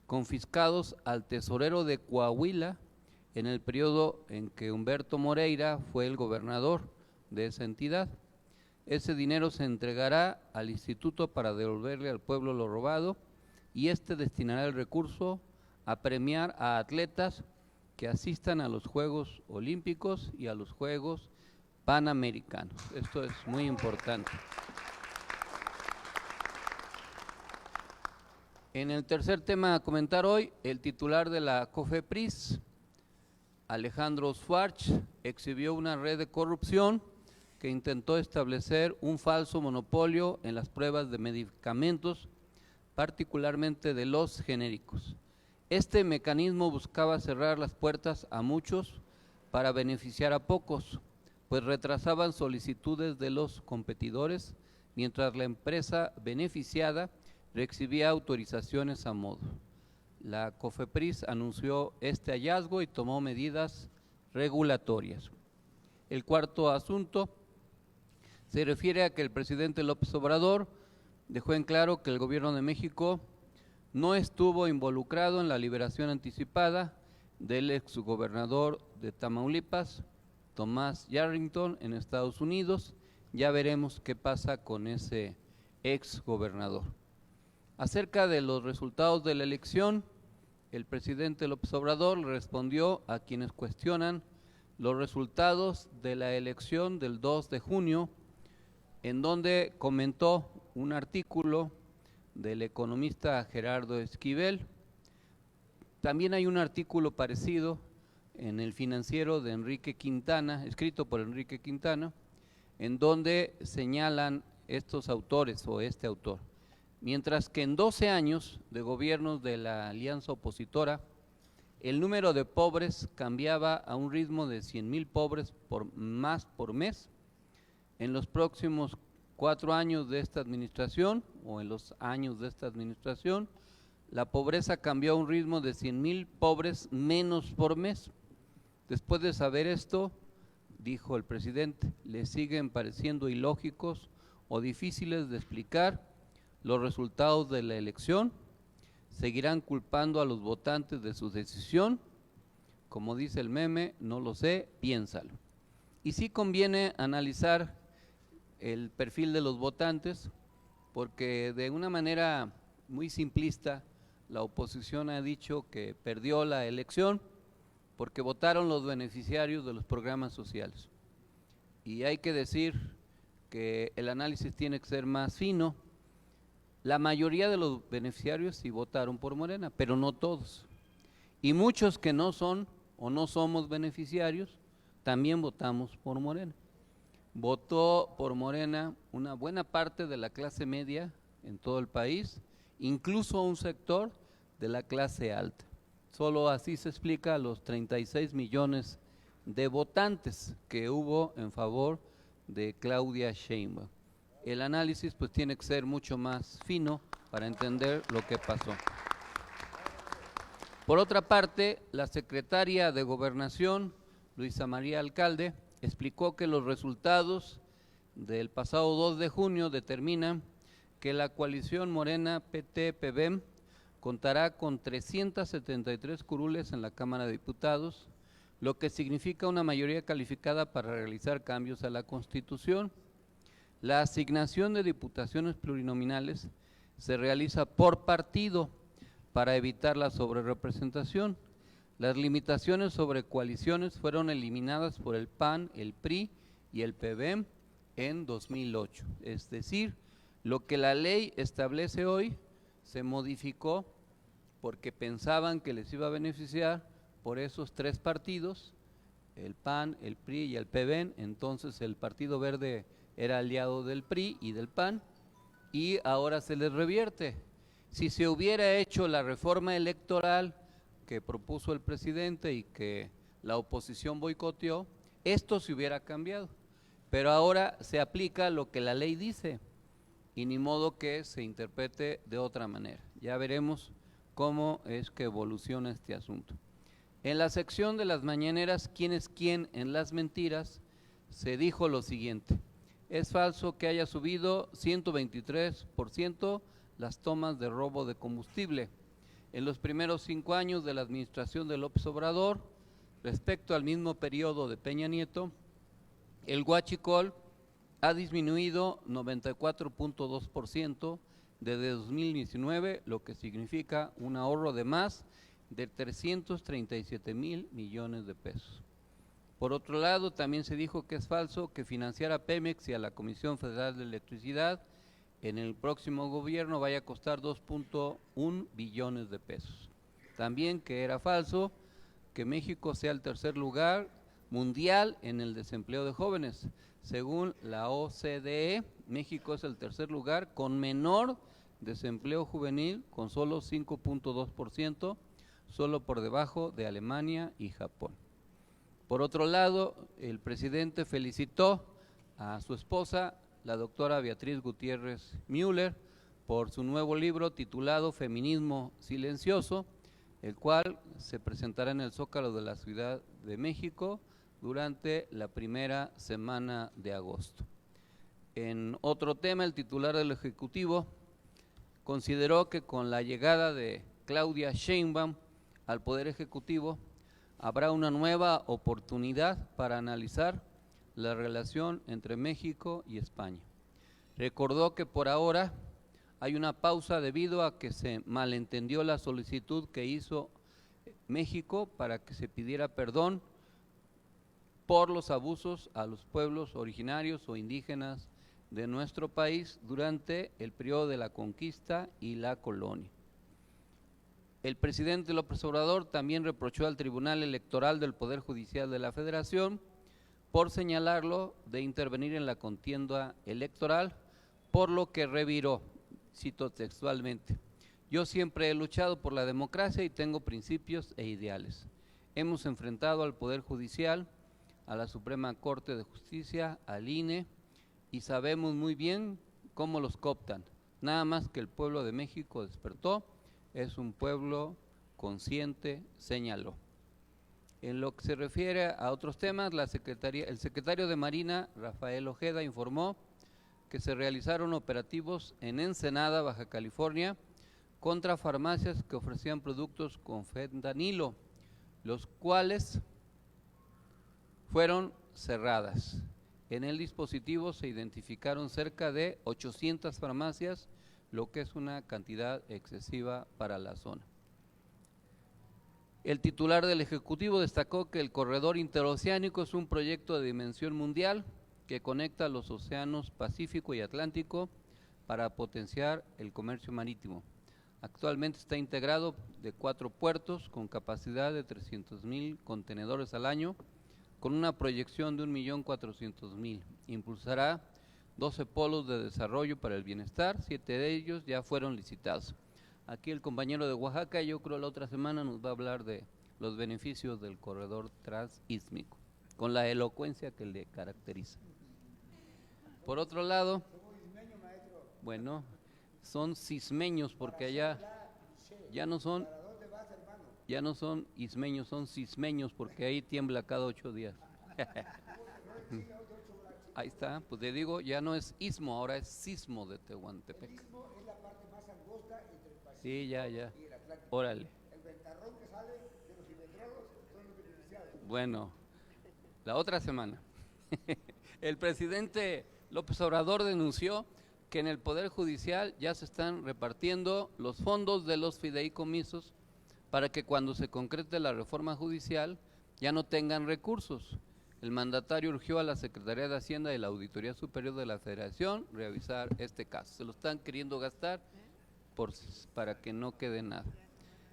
confiscados al tesorero de Coahuila en el periodo en que Humberto Moreira fue el gobernador de esa entidad. Ese dinero se entregará al instituto para devolverle al pueblo lo robado y este destinará el recurso a premiar a atletas que asistan a los Juegos Olímpicos y a los Juegos Panamericanos. Esto es muy importante. En el tercer tema a comentar hoy, el titular de la COFEPRIS, Alejandro Schwartz, exhibió una red de corrupción que intentó establecer un falso monopolio en las pruebas de medicamentos, particularmente de los genéricos. Este mecanismo buscaba cerrar las puertas a muchos para beneficiar a pocos, pues retrasaban solicitudes de los competidores, mientras la empresa beneficiada recibía autorizaciones a modo. La COFEPRIS anunció este hallazgo y tomó medidas regulatorias. El cuarto asunto se refiere a que el presidente López Obrador dejó en claro que el gobierno de México no estuvo involucrado en la liberación anticipada del exgobernador de Tamaulipas, Tomás Yarrington, en Estados Unidos. Ya veremos qué pasa con ese exgobernador. Acerca de los resultados de la elección, el presidente López Obrador respondió a quienes cuestionan los resultados de la elección del 2 de junio, en donde comentó un artículo del economista Gerardo Esquivel. También hay un artículo parecido en El Financiero de Enrique Quintana, escrito por Enrique Quintana, en donde señalan estos autores o este autor. Mientras que en 12 años de gobiernos de la alianza opositora, el número de pobres cambiaba a un ritmo de 100,000 pobres más por mes. En los próximos 4 años de esta administración, o en los años de esta administración, la pobreza cambió a un ritmo de 100,000 pobres menos por mes. Después de saber esto, dijo el presidente, le siguen pareciendo ilógicos o difíciles de explicar los resultados de la elección, seguirán culpando a los votantes de su decisión, como dice el meme, no lo sé, piénsalo. Y sí conviene analizar el perfil de los votantes, porque de una manera muy simplista, la oposición ha dicho que perdió la elección porque votaron los beneficiarios de los programas sociales. Y hay que decir que el análisis tiene que ser más fino. La mayoría de los beneficiarios sí votaron por Morena, pero no todos. Y muchos que no son o no somos beneficiarios, también votamos por Morena. Votó por Morena una buena parte de la clase media en todo el país, incluso un sector de la clase alta. Solo así se explica los 36 millones de votantes que hubo en favor de Claudia Sheinbaum. El análisis pues tiene que ser mucho más fino para entender lo que pasó. Por otra parte, la secretaria de Gobernación, Luisa María Alcalde, explicó que los resultados del pasado 2 de junio determinan que la coalición Morena PT-PBM contará con 373 curules en la Cámara de Diputados, lo que significa una mayoría calificada para realizar cambios a la Constitución. La asignación de diputaciones plurinominales se realiza por partido para evitar la sobrerepresentación. Las limitaciones sobre coaliciones fueron eliminadas por el PAN, el PRI y el PBM en 2008. Es decir, lo que la ley establece hoy se modificó porque pensaban que les iba a beneficiar por esos tres partidos, el PAN, el PRI y el PBM. Entonces el Partido Verde era aliado del PRI y del PAN y ahora se les revierte. Si se hubiera hecho la reforma electoral que propuso el presidente y que la oposición boicoteó, esto se hubiera cambiado. Pero ahora se aplica lo que la ley dice y ni modo que se interprete de otra manera. Ya veremos cómo es que evoluciona este asunto. En la sección de las mañaneras, ¿quién es quién en las mentiras?, se dijo lo siguiente: es falso que haya subido 123% las tomas de robo de combustible en los primeros 5 años de la administración de López Obrador. Respecto al mismo periodo de Peña Nieto, el huachicol ha disminuido 94.2% desde 2019, lo que significa un ahorro de más de 337,000 millones de pesos. Por otro lado, también se dijo que es falso que financiar a Pemex y a la Comisión Federal de Electricidad en el próximo gobierno vaya a costar 2.1 billones de pesos. También que era falso que México sea el tercer lugar mundial en el desempleo de jóvenes. Según la OCDE, México es el tercer lugar con menor desempleo juvenil, con solo 5.2%, solo por debajo de Alemania y Japón. Por otro lado, el presidente felicitó a su esposa, la doctora Beatriz Gutiérrez Müller, por su nuevo libro titulado Feminismo Silencioso, el cual se presentará en el Zócalo de la Ciudad de México durante la primera semana de agosto. En otro tema, el titular del Ejecutivo consideró que con la llegada de Claudia Sheinbaum al Poder Ejecutivo habrá una nueva oportunidad para analizar la relación entre México y España. Recordó que por ahora hay una pausa debido a que se malentendió la solicitud que hizo México para que se pidiera perdón por los abusos a los pueblos originarios o indígenas de nuestro país durante el periodo de la conquista y la colonia. El presidente López Obrador también reprochó al Tribunal Electoral del Poder Judicial de la Federación por señalarlo de intervenir en la contienda electoral, por lo que reviró, cito textualmente: yo siempre he luchado por la democracia y tengo principios e ideales. Hemos enfrentado al Poder Judicial, a la Suprema Corte de Justicia, al INE, y sabemos muy bien cómo los cooptan. Nada más que el pueblo de México despertó, es un pueblo consciente, señaló. En lo que se refiere a otros temas, el secretario de Marina, Rafael Ojeda, informó que se realizaron operativos en Ensenada, Baja California, contra farmacias que ofrecían productos con fentanilo, los cuales fueron cerradas. En el dispositivo se identificaron cerca de 800 farmacias, lo que es una cantidad excesiva para la zona. El titular del Ejecutivo destacó que el corredor interoceánico es un proyecto de dimensión mundial que conecta los océanos Pacífico y Atlántico para potenciar el comercio marítimo. Actualmente está integrado de 4 puertos con capacidad de 300,000 contenedores al año, con una proyección de 1.400.000. Impulsará 12 polos de desarrollo para el bienestar, 7 de ellos ya fueron licitados. Aquí el compañero de Oaxaca, yo creo la otra semana nos va a hablar de los beneficios del corredor transísmico, con la elocuencia que le caracteriza. Por otro lado, bueno, son cismeños porque allá ya no son ismeños, son cismeños porque ahí tiembla cada 8 días. Ahí está, pues te digo, ya no es istmo, ahora es sismo de Tehuantepec. El istmo es la parte más angosta entre el Pacífico Sí, ya. y el Órale. El ventarrón que sale de los hidrocarburos son los beneficiados. Bueno, la otra semana. El presidente López Obrador denunció que en el Poder Judicial ya se están repartiendo los fondos de los fideicomisos para que cuando se concrete la reforma judicial ya no tengan recursos. El mandatario urgió a la Secretaría de Hacienda y la Auditoría Superior de la Federación revisar este caso. Se lo están queriendo gastar para que no quede nada.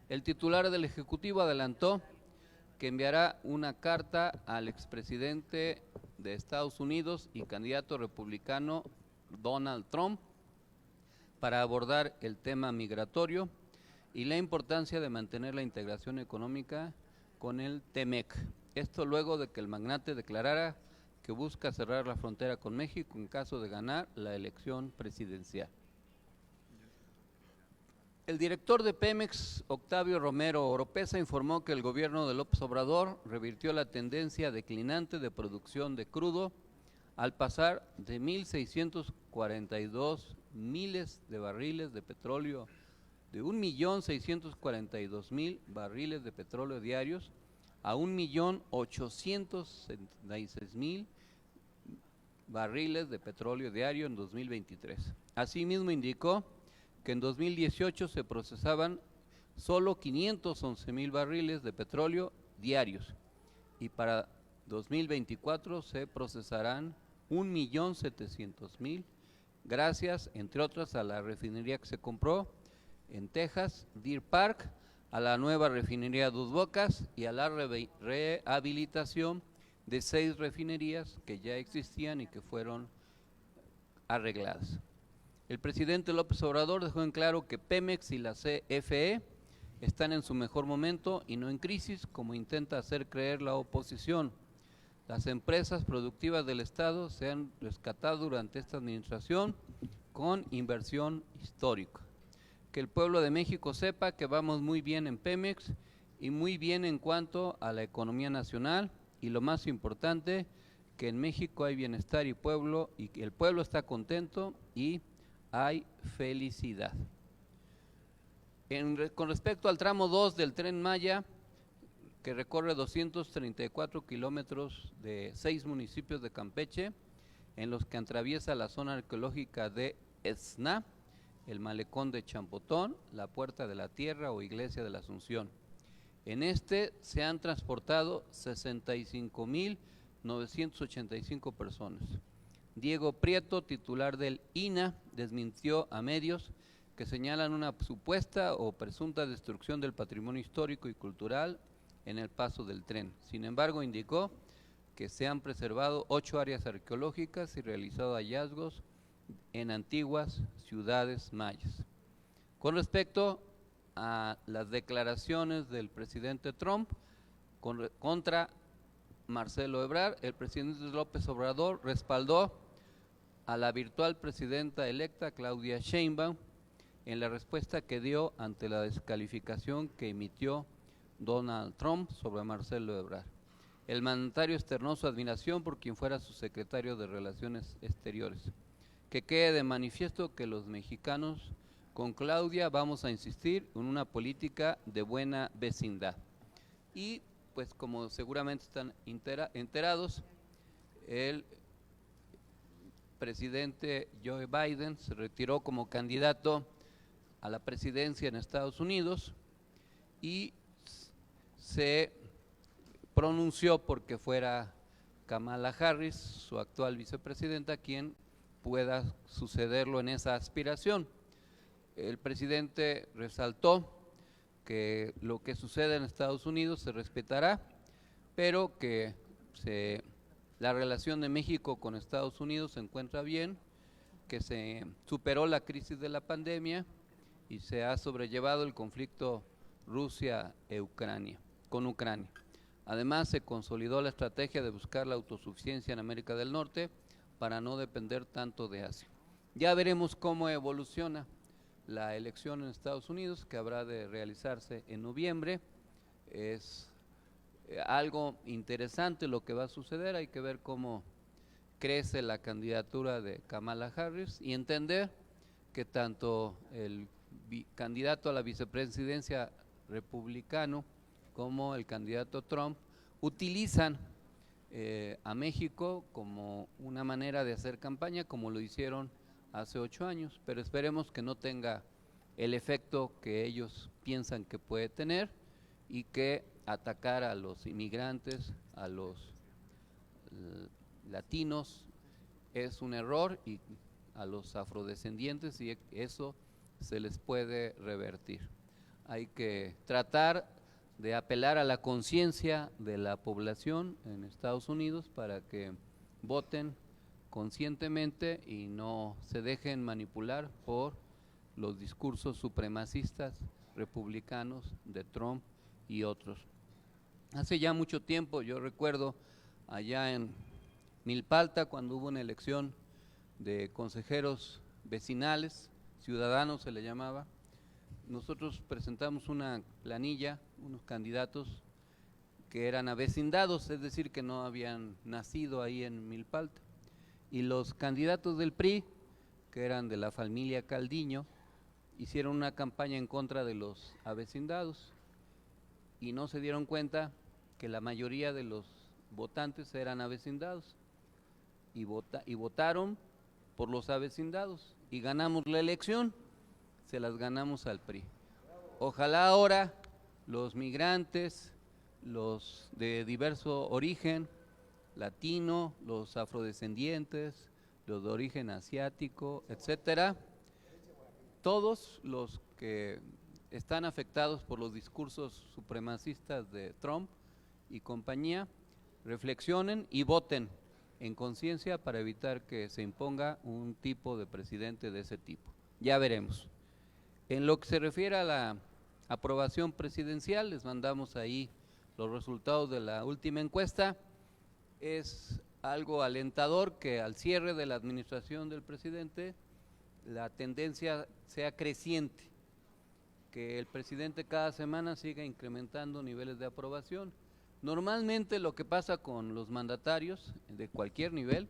El titular del Ejecutivo adelantó que enviará una carta al expresidente de Estados Unidos y candidato republicano Donald Trump para abordar el tema migratorio y la importancia de mantener la integración económica con el TEMEC. Esto luego de que el magnate declarara que busca cerrar la frontera con México en caso de ganar la elección presidencial. El director de Pemex, Octavio Romero Oropeza, informó que el gobierno de López Obrador revirtió la tendencia declinante de producción de crudo al pasar de 1.642 miles de barriles de petróleo, de 1.642.000 barriles de petróleo diarios a 1.866.000 barriles de petróleo diario en 2023. Asimismo indicó que en 2018 se procesaban solo 511.000 barriles de petróleo diarios y para 2024 se procesarán 1.700.000 gracias, entre otras, a la refinería que se compró en Texas, Deer Park, a la nueva refinería Dos Bocas y a la rehabilitación de 6 refinerías que ya existían y que fueron arregladas. El presidente López Obrador dejó en claro que Pemex y la CFE están en su mejor momento y no en crisis, como intenta hacer creer la oposición. Las empresas productivas del Estado se han rescatado durante esta administración con inversión histórica. Que el pueblo de México sepa que vamos muy bien en Pemex y muy bien en cuanto a la economía nacional y lo más importante, que en México hay bienestar y pueblo y que el pueblo está contento y hay felicidad. Con respecto al tramo 2 del Tren Maya, que recorre 234 kilómetros de 6 municipios de Campeche, en los que atraviesa la zona arqueológica de Etzna, el malecón de Champotón, la Puerta de la Tierra o Iglesia de la Asunción. En este se han transportado 65.985 personas. Diego Prieto, titular del INAH, desmintió a medios que señalan una supuesta o presunta destrucción del patrimonio histórico y cultural en el paso del tren. Sin embargo, indicó que se han preservado 8 áreas arqueológicas y realizado hallazgos en antiguas ciudades mayas. Con respecto a las declaraciones del presidente Trump contra Marcelo Ebrard, el presidente López Obrador respaldó a la virtual presidenta electa Claudia Sheinbaum en la respuesta que dio ante la descalificación que emitió Donald Trump sobre Marcelo Ebrard. El mandatario externó su admiración por quien fuera su secretario de Relaciones Exteriores. Que quede de manifiesto que los mexicanos con Claudia vamos a insistir en una política de buena vecindad. Y pues como seguramente están enterados, el presidente Joe Biden se retiró como candidato a la presidencia en Estados Unidos y se pronunció porque fuera Kamala Harris, su actual vicepresidenta, quien pueda sucederlo en esa aspiración. El presidente resaltó que lo que sucede en Estados Unidos se respetará, pero que la relación de México con Estados Unidos se encuentra bien, que se superó la crisis de la pandemia y se ha sobrellevado el conflicto Rusia-Ucrania, con Ucrania. Además, se consolidó la estrategia de buscar la autosuficiencia en América del Norte para no depender tanto de Asia. Ya veremos cómo evoluciona la elección en Estados Unidos, que habrá de realizarse en noviembre. Es algo interesante lo que va a suceder, hay que ver cómo crece la candidatura de Kamala Harris y entender que tanto el candidato a la vicepresidencia republicano como el candidato Trump utilizan a México como una manera de hacer campaña, como lo hicieron hace 8 años, pero esperemos que no tenga el efecto que ellos piensan que puede tener y que atacar a los inmigrantes, a los latinos es un error, y a los afrodescendientes, y eso se les puede revertir. Hay que tratar de apelar a la conciencia de la población en Estados Unidos para que voten conscientemente y no se dejen manipular por los discursos supremacistas republicanos de Trump y otros. Hace ya mucho tiempo, yo recuerdo allá en Milpalta, cuando hubo una elección de consejeros vecinales, ciudadanos se le llamaba, nosotros presentamos una planilla, unos candidatos que eran avecindados, es decir, que no habían nacido ahí en Milpalta. Y los candidatos del PRI, que eran de la familia Caldiño, hicieron una campaña en contra de los avecindados y no se dieron cuenta que la mayoría de los votantes eran avecindados y votaron por los avecindados y ganamos la elección, se las ganamos al PRI. Ojalá ahora los migrantes, los de diverso origen, latino, los afrodescendientes, los de origen asiático, etcétera, todos los que están afectados por los discursos supremacistas de Trump y compañía, reflexionen y voten en conciencia para evitar que se imponga un tipo de presidente de ese tipo. Ya veremos. En lo que se refiere a la aprobación presidencial, les mandamos ahí los resultados de la última encuesta. Es algo alentador que al cierre de la administración del presidente la tendencia sea creciente, que el presidente cada semana siga incrementando niveles de aprobación. Normalmente lo que pasa con los mandatarios de cualquier nivel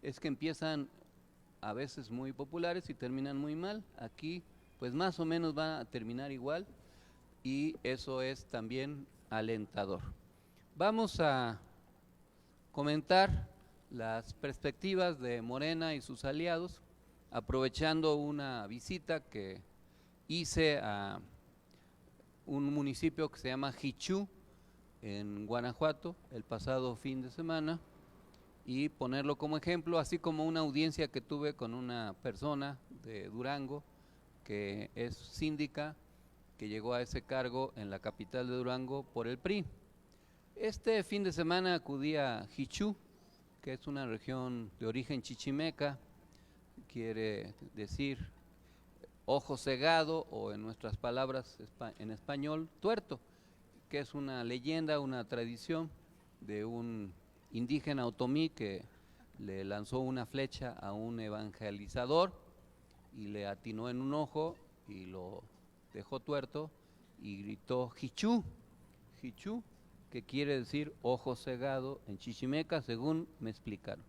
es que empiezan a veces muy populares y terminan muy mal. Aquí pues más o menos va a terminar igual y eso es también alentador. Vamos a comentar las perspectivas de Morena y sus aliados, aprovechando una visita que hice a un municipio que se llama Jichú, en Guanajuato, el pasado fin de semana, y ponerlo como ejemplo, así como una audiencia que tuve con una persona de Durango, que es síndica, que llegó a ese cargo en la capital de Durango por el PRI. Este fin de semana acudí a Jichú, que es una región de origen chichimeca, quiere decir ojo cegado, o en nuestras palabras en español, tuerto, que es una leyenda, una tradición de un indígena otomí que le lanzó una flecha a un evangelizador y le atinó en un ojo y lo dejó tuerto y gritó Jichú, Jichú, que quiere decir ojo cegado en chichimeca, según me explicaron.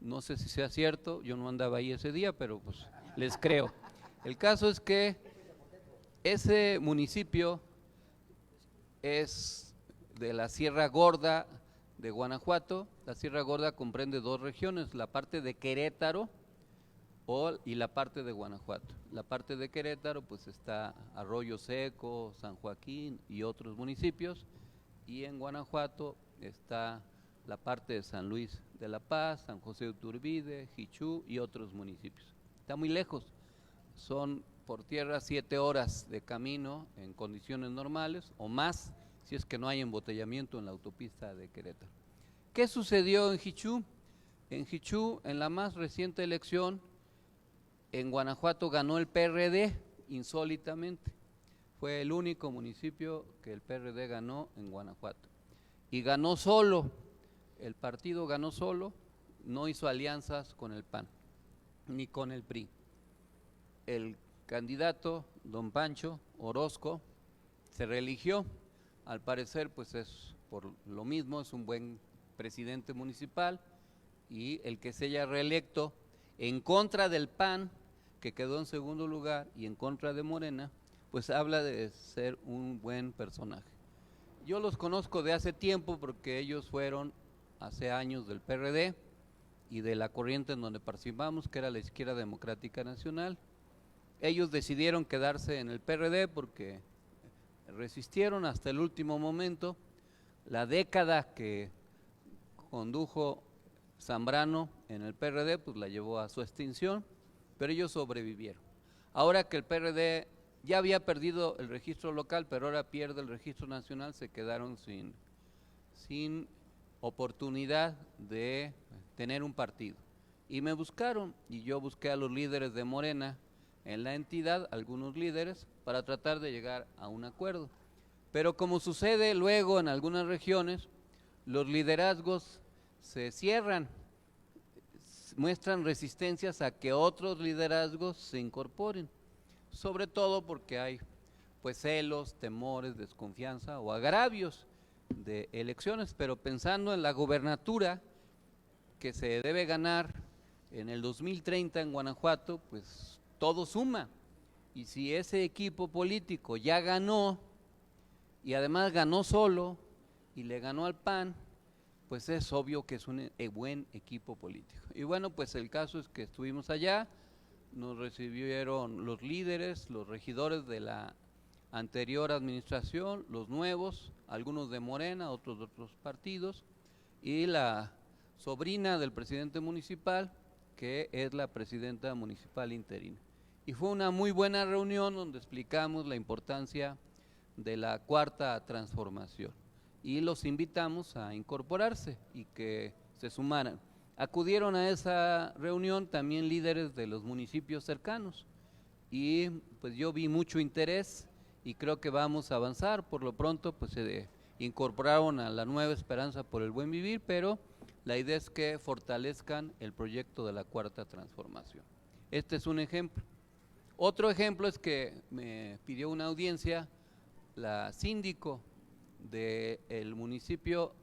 No sé si sea cierto, yo no andaba ahí ese día, pero pues les creo. El caso es que ese municipio es de la Sierra Gorda de Guanajuato. La Sierra Gorda comprende 2 regiones, la parte de Querétaro y la parte de Guanajuato. La parte de Querétaro pues está Arroyo Seco, San Joaquín y otros municipios, y en Guanajuato está la parte de San Luis de la Paz, San José de Iturbide, Jichú y otros municipios. Está muy lejos, son por tierra 7 horas de camino en condiciones normales o más si es que no hay embotellamiento en la autopista de Querétaro. ¿Qué sucedió en Jichú? En Jichú, en la más reciente elección, en Guanajuato ganó el PRD insólitamente. Fue el único municipio que el PRD ganó en Guanajuato. Y ganó solo, el partido ganó solo, no hizo alianzas con el PAN, ni con el PRI. El candidato, don Pancho Orozco, se reeligió. Al parecer, pues es por lo mismo, es un buen presidente municipal, y el que se haya reelecto en contra del PAN, que quedó en segundo lugar y en contra de Morena, pues habla de ser un buen personaje. Yo los conozco de hace tiempo porque ellos fueron hace años del PRD y de la corriente en donde participamos, que era la Izquierda Democrática Nacional. Ellos decidieron quedarse en el PRD porque resistieron hasta el último momento. La década que condujo Zambrano en el PRD, pues la llevó a su extinción, pero ellos sobrevivieron. Ahora que el PRD ya había perdido el registro local, pero ahora pierde el registro nacional, se quedaron sin oportunidad de tener un partido. Y me buscaron, y yo busqué a los líderes de Morena en la entidad, algunos líderes, para tratar de llegar a un acuerdo. Pero como sucede luego en algunas regiones, los liderazgos se cierran, muestran resistencias a que otros liderazgos se incorporen, sobre todo porque hay pues celos, temores, desconfianza o agravios de elecciones, pero pensando en la gobernatura que se debe ganar en el 2030 en Guanajuato, pues todo suma, y si ese equipo político ya ganó y además ganó solo y le ganó al PAN, pues es obvio que es un buen equipo político. Y bueno, pues el caso es que estuvimos allá, nos recibieron los líderes, los regidores de la anterior administración, los nuevos, algunos de Morena, otros de otros partidos, y la sobrina del presidente municipal, que es la presidenta municipal interina. Y fue una muy buena reunión donde explicamos la importancia de la cuarta transformación y los invitamos a incorporarse y que se sumaran. Acudieron a esa reunión también líderes de los municipios cercanos y pues yo vi mucho interés y creo que vamos a avanzar. Por lo pronto pues se incorporaron a la Nueva Esperanza por el Buen Vivir, pero la idea es que fortalezcan el proyecto de la cuarta transformación. Este es un ejemplo. Otro ejemplo es que me pidió una audiencia la síndico del municipio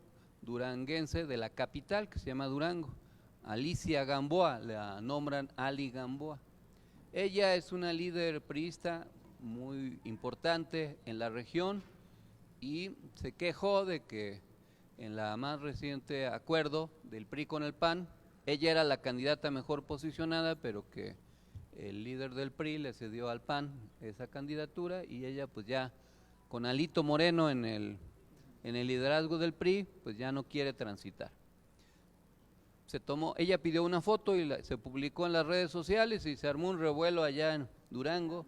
duranguense de la capital, que se llama Durango, Alicia Gamboa, la nombran Ali Gamboa. Ella es una líder priista muy importante en la región y se quejó de que en la más reciente acuerdo del PRI con el PAN, ella era la candidata mejor posicionada, pero que el líder del PRI le cedió al PAN esa candidatura y ella pues ya con Alito Moreno en el liderazgo del PRI, pues ya no quiere transitar. Ella pidió una foto y se publicó en las redes sociales y se armó un revuelo allá en Durango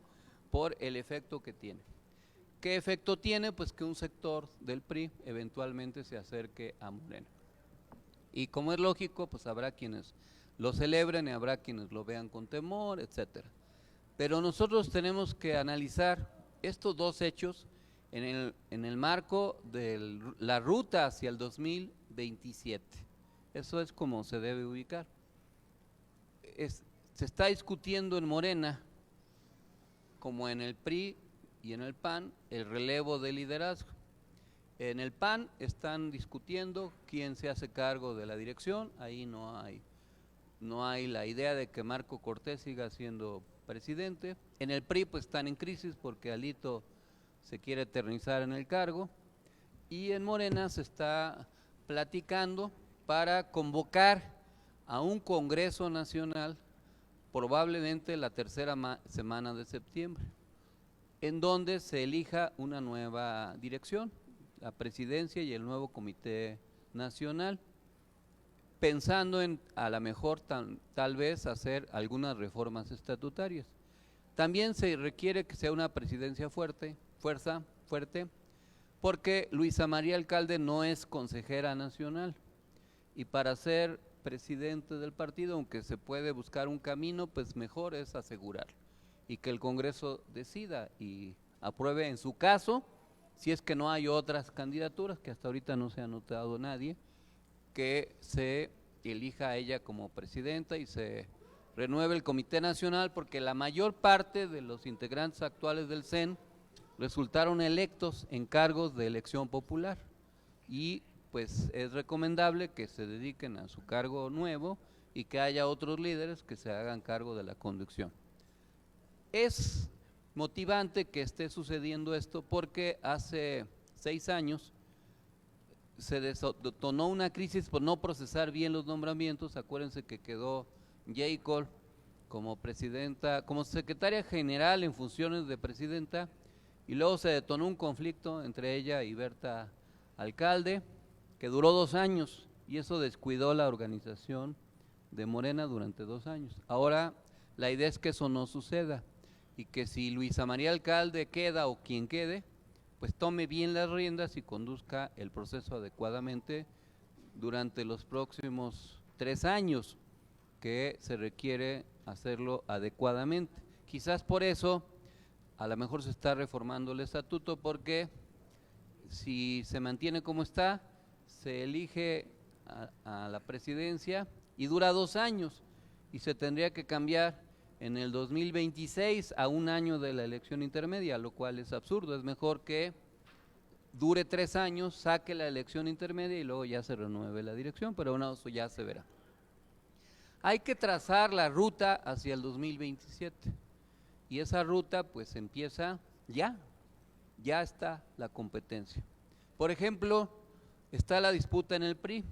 por el efecto que tiene. ¿Qué efecto tiene? Pues que un sector del PRI eventualmente se acerque a Morena. Y como es lógico, pues habrá quienes lo celebren y habrá quienes lo vean con temor, etcétera. Pero nosotros tenemos que analizar estos dos hechos en el marco de la ruta hacia el 2027. Eso es como se debe ubicar. Se está discutiendo en Morena, como en el PRI y en el PAN, el relevo de liderazgo. En el PAN están discutiendo quién se hace cargo de la dirección, ahí no hay la idea de que Marco Cortés siga siendo presidente. En el PRI pues están en crisis porque Alito se quiere eternizar en el cargo, y en Morena se está platicando para convocar a un Congreso Nacional probablemente la tercera semana de septiembre, en donde se elija una nueva dirección, la presidencia y el nuevo comité nacional, pensando en a lo mejor tal vez hacer algunas reformas estatutarias. También se requiere que sea una presidencia fuerte, porque Luisa María Alcalde no es consejera nacional y para ser presidente del partido, aunque se puede buscar un camino, pues mejor es asegurarlo y que el Congreso decida y apruebe en su caso, si es que no hay otras candidaturas, que hasta ahorita no se ha notado nadie, que se elija a ella como presidenta y se renueve el Comité Nacional, porque la mayor parte de los integrantes actuales del CEN resultaron electos en cargos de elección popular y pues es recomendable que se dediquen a su cargo nuevo y que haya otros líderes que se hagan cargo de la conducción. Es motivante que esté sucediendo esto porque hace 6 años se detonó una crisis por no procesar bien los nombramientos. Acuérdense que quedó Jacob como presidenta, como secretaria general en funciones de presidenta, y luego se detonó un conflicto entre ella y Berta Alcalde, que duró 2 años, y eso descuidó la organización de Morena durante 2 años. Ahora la idea es que eso no suceda, y que si Luisa María Alcalde queda o quien quede, pues tome bien las riendas y conduzca el proceso adecuadamente durante los próximos 3 años, que se requiere hacerlo adecuadamente. Quizás por eso a lo mejor se está reformando el estatuto, porque si se mantiene como está, se elige a la presidencia y dura 2 años, y se tendría que cambiar en el 2026 a 1 año de la elección intermedia, lo cual es absurdo. Es mejor que dure 3 años, saque la elección intermedia y luego ya se renueve la dirección, pero bueno, eso ya se verá. Hay que trazar la ruta hacia el 2027, y esa ruta pues empieza ya está la competencia. Por ejemplo, está la disputa en el PRI.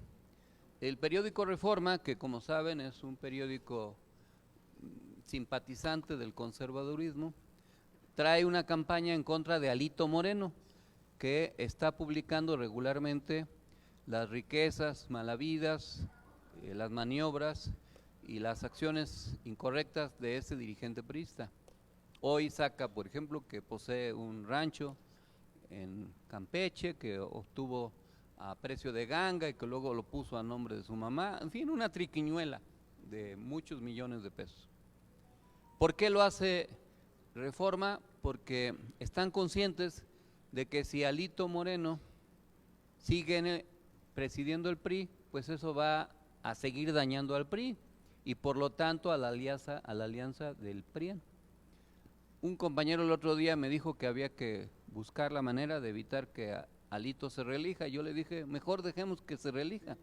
El periódico Reforma, que como saben es un periódico simpatizante del conservadurismo, trae una campaña en contra de Alito Moreno, que está publicando regularmente las riquezas mal habidas, las maniobras y las acciones incorrectas de ese dirigente priista. Hoy saca, por ejemplo, que posee un rancho en Campeche, que obtuvo a precio de ganga y que luego lo puso a nombre de su mamá. En fin, una triquiñuela de muchos millones de pesos. ¿Por qué lo hace Reforma? Porque están conscientes de que si Alito Moreno sigue presidiendo el PRI, pues eso va a seguir dañando al PRI y por lo tanto a la alianza del PRI. Un compañero el otro día me dijo que había que buscar la manera de evitar que Alito se reelija. Yo le dije, mejor dejemos que se reelija,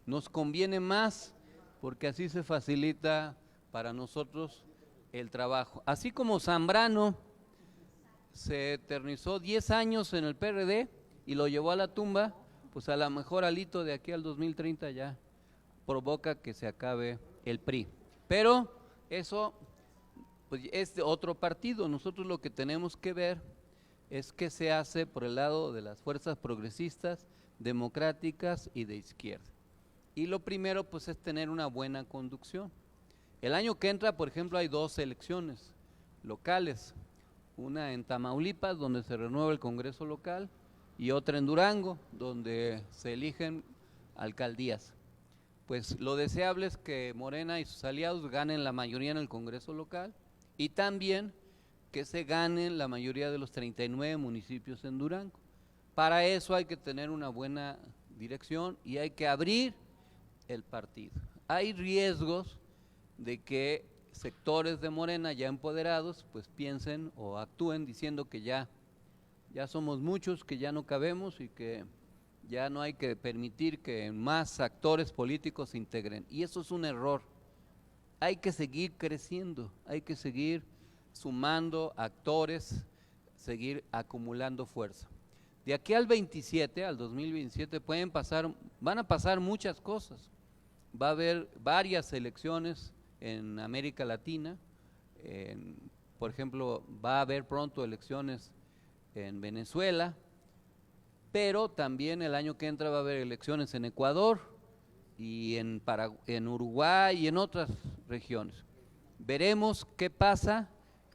nos conviene más, porque así se facilita para nosotros el trabajo. Así como Zambrano se eternizó 10 años en el PRD y lo llevó a la tumba, pues a lo mejor Alito de aquí al 2030 ya provoca que se acabe el PRI. Pero eso pues es de otro partido. Nosotros lo que tenemos que ver es qué se hace por el lado de las fuerzas progresistas, democráticas y de izquierda. Y lo primero pues es tener una buena conducción. El año que entra, por ejemplo, hay 2 elecciones locales, una en Tamaulipas, donde se renueva el Congreso local, y otra en Durango, donde se eligen alcaldías. Pues lo deseable es que Morena y sus aliados ganen la mayoría en el Congreso local, y también que se ganen la mayoría de los 39 municipios en Durango. Para eso hay que tener una buena dirección y hay que abrir el partido. Hay riesgos de que sectores de Morena ya empoderados pues piensen o actúen diciendo que ya somos muchos, que ya no cabemos y que ya no hay que permitir que más actores políticos se integren. Y eso es un error. Hay que seguir creciendo, hay que seguir sumando actores, seguir acumulando fuerza. De aquí al 27, al 2027 van a pasar muchas cosas. Va a haber varias elecciones en América Latina, por ejemplo, va a haber pronto elecciones en Venezuela, pero también el año que entra va a haber elecciones en Ecuador y en Uruguay y en otras regiones. Veremos qué pasa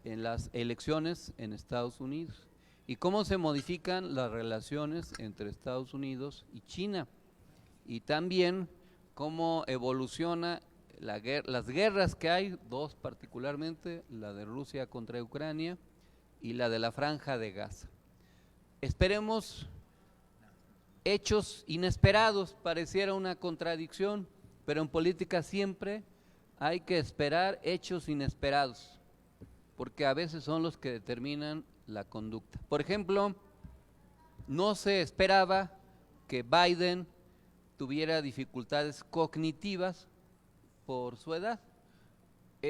en las elecciones en Estados Unidos y cómo se modifican las relaciones entre Estados Unidos y China, y también cómo evoluciona las guerras que hay, 2 particularmente, la de Rusia contra Ucrania y la de la Franja de Gaza. Esperemos hechos inesperados, pareciera una contradicción, pero en política siempre hay que esperar hechos inesperados, porque a veces son los que determinan la conducta. Por ejemplo, no se esperaba que Biden tuviera dificultades cognitivas por su edad.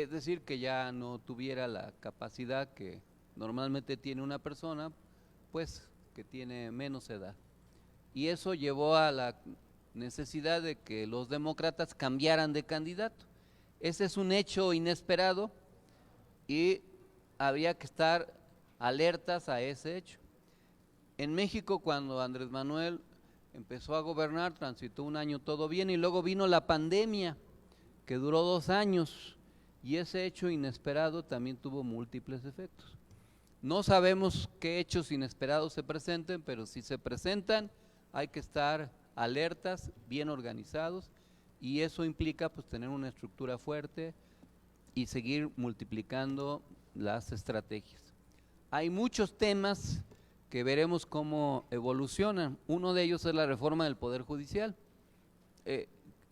es decir, que ya no tuviera la capacidad que normalmente tiene una persona, pues que tiene menos edad. Y eso llevó a la necesidad de que los demócratas cambiaran de candidato. Ese es un hecho inesperado y habría que estar alertas a ese hecho. En México, cuando Andrés Manuel empezó a gobernar, transitó un año todo bien y luego vino la pandemia, que duró 2 años, y ese hecho inesperado también tuvo múltiples efectos. No sabemos qué hechos inesperados se presenten, pero si se presentan hay que estar alertas, bien organizados, y eso implica pues tener una estructura fuerte y seguir multiplicando las estrategias. Hay muchos temas que veremos cómo evolucionan. Uno de ellos es la reforma del Poder Judicial.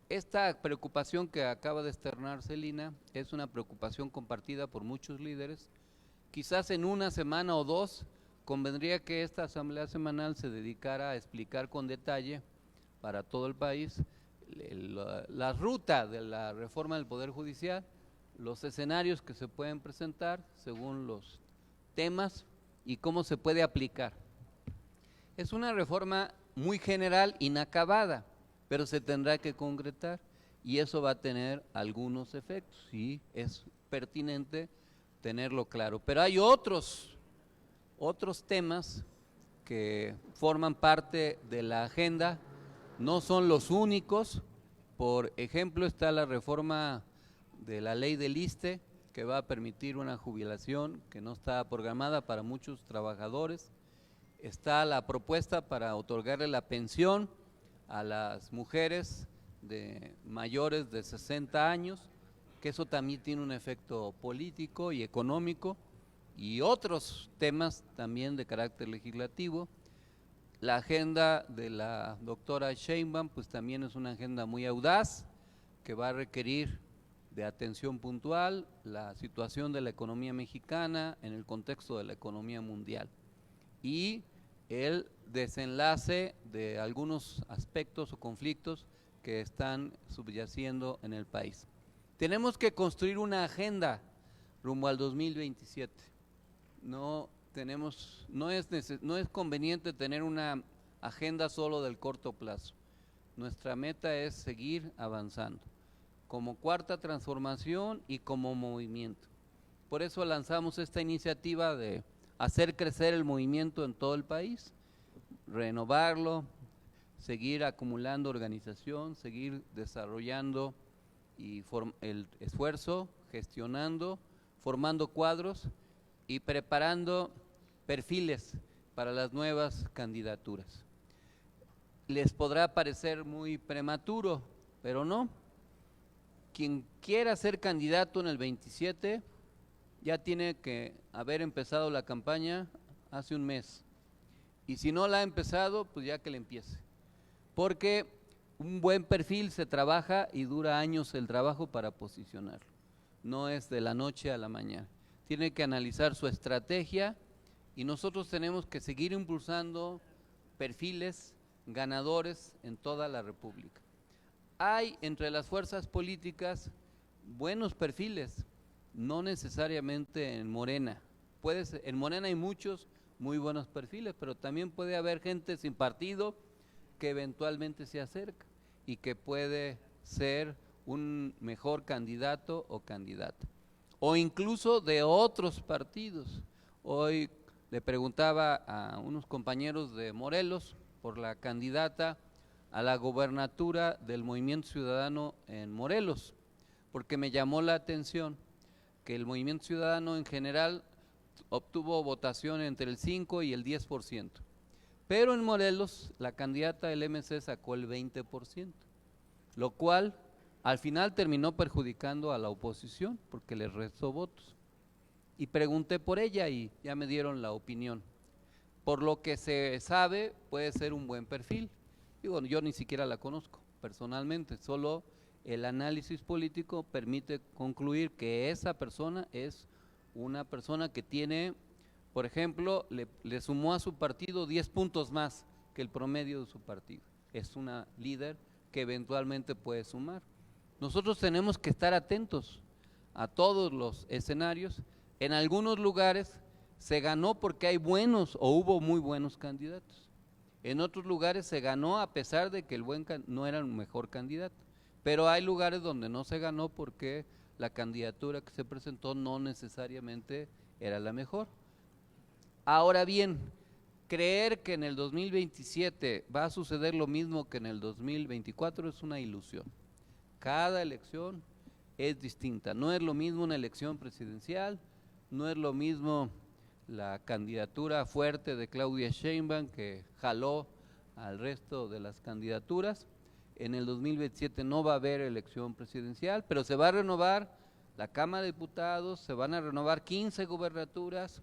Esta preocupación que acaba de externar Celina es una preocupación compartida por muchos líderes. Quizás en una semana o 2 convendría que esta asamblea semanal se dedicara a explicar con detalle para todo el país la ruta de la reforma del Poder Judicial, los escenarios que se pueden presentar según los temas y cómo se puede aplicar. Es una reforma muy general, inacabada, pero se tendrá que concretar y eso va a tener algunos efectos y es pertinente tenerlo claro. Pero hay otros temas que forman parte de la agenda, no son los únicos. Por ejemplo, está la reforma de la ley del ISSSTE, que va a permitir una jubilación que no está programada para muchos trabajadores. Está la propuesta para otorgarle la pensión a las mujeres de mayores de 60 años, que eso también tiene un efecto político y económico, y otros temas también de carácter legislativo. La agenda de la doctora Sheinbaum pues también es una agenda muy audaz, que va a requerir de atención puntual la situación de la economía mexicana en el contexto de la economía mundial y el desenlace de algunos aspectos o conflictos que están subyaciendo en el país. Tenemos que construir una agenda rumbo al 2027. No es conveniente tener una agenda solo del corto plazo. Nuestra meta es seguir avanzando como cuarta transformación y como movimiento. Por eso lanzamos esta iniciativa de hacer crecer el movimiento en todo el país, renovarlo, seguir acumulando organización, seguir desarrollando y el esfuerzo, gestionando, formando cuadros y preparando perfiles para las nuevas candidaturas. Les podrá parecer muy prematuro, pero no. Quien quiera ser candidato en el 27 ya tiene que haber empezado la campaña hace un mes. Y si no la ha empezado, pues ya que le empiece. Porque un buen perfil se trabaja y dura años el trabajo para posicionarlo. No es de la noche a la mañana. Tiene que analizar su estrategia y nosotros tenemos que seguir impulsando perfiles ganadores en toda la República. Hay entre las fuerzas políticas buenos perfiles, no necesariamente en Morena. En Morena hay muchos muy buenos perfiles, pero también puede haber gente sin partido que eventualmente se acerca y que puede ser un mejor candidato o candidata. O incluso de otros partidos. Hoy le preguntaba a unos compañeros de Morelos por la candidata a la gobernatura del Movimiento Ciudadano en Morelos, porque me llamó la atención que el Movimiento Ciudadano en general obtuvo votación entre el 5 y el 10%, pero en Morelos la candidata del MC sacó el 20%, lo cual al final terminó perjudicando a la oposición porque le restó votos. Y pregunté por ella y ya me dieron la opinión. Por lo que se sabe, puede ser un buen perfil. Digo, yo ni siquiera la conozco personalmente, solo el análisis político permite concluir que esa persona es una persona que tiene, por ejemplo, le sumó a su partido 10 puntos más que el promedio de su partido. Es una líder que eventualmente puede sumar. Nosotros tenemos que estar atentos a todos los escenarios. En algunos lugares se ganó porque hay buenos o hubo muy buenos candidatos. En otros lugares se ganó a pesar de que no era el mejor candidato. Pero hay lugares donde no se ganó porque la candidatura que se presentó no necesariamente era la mejor. Ahora bien, creer que en el 2027 va a suceder lo mismo que en el 2024 es una ilusión. Cada elección es distinta. No es lo mismo una elección presidencial, no es lo mismo la candidatura fuerte de Claudia Sheinbaum que jaló al resto de las candidaturas. En el 2027 no va a haber elección presidencial, pero se va a renovar la Cámara de Diputados, se van a renovar 15 gubernaturas.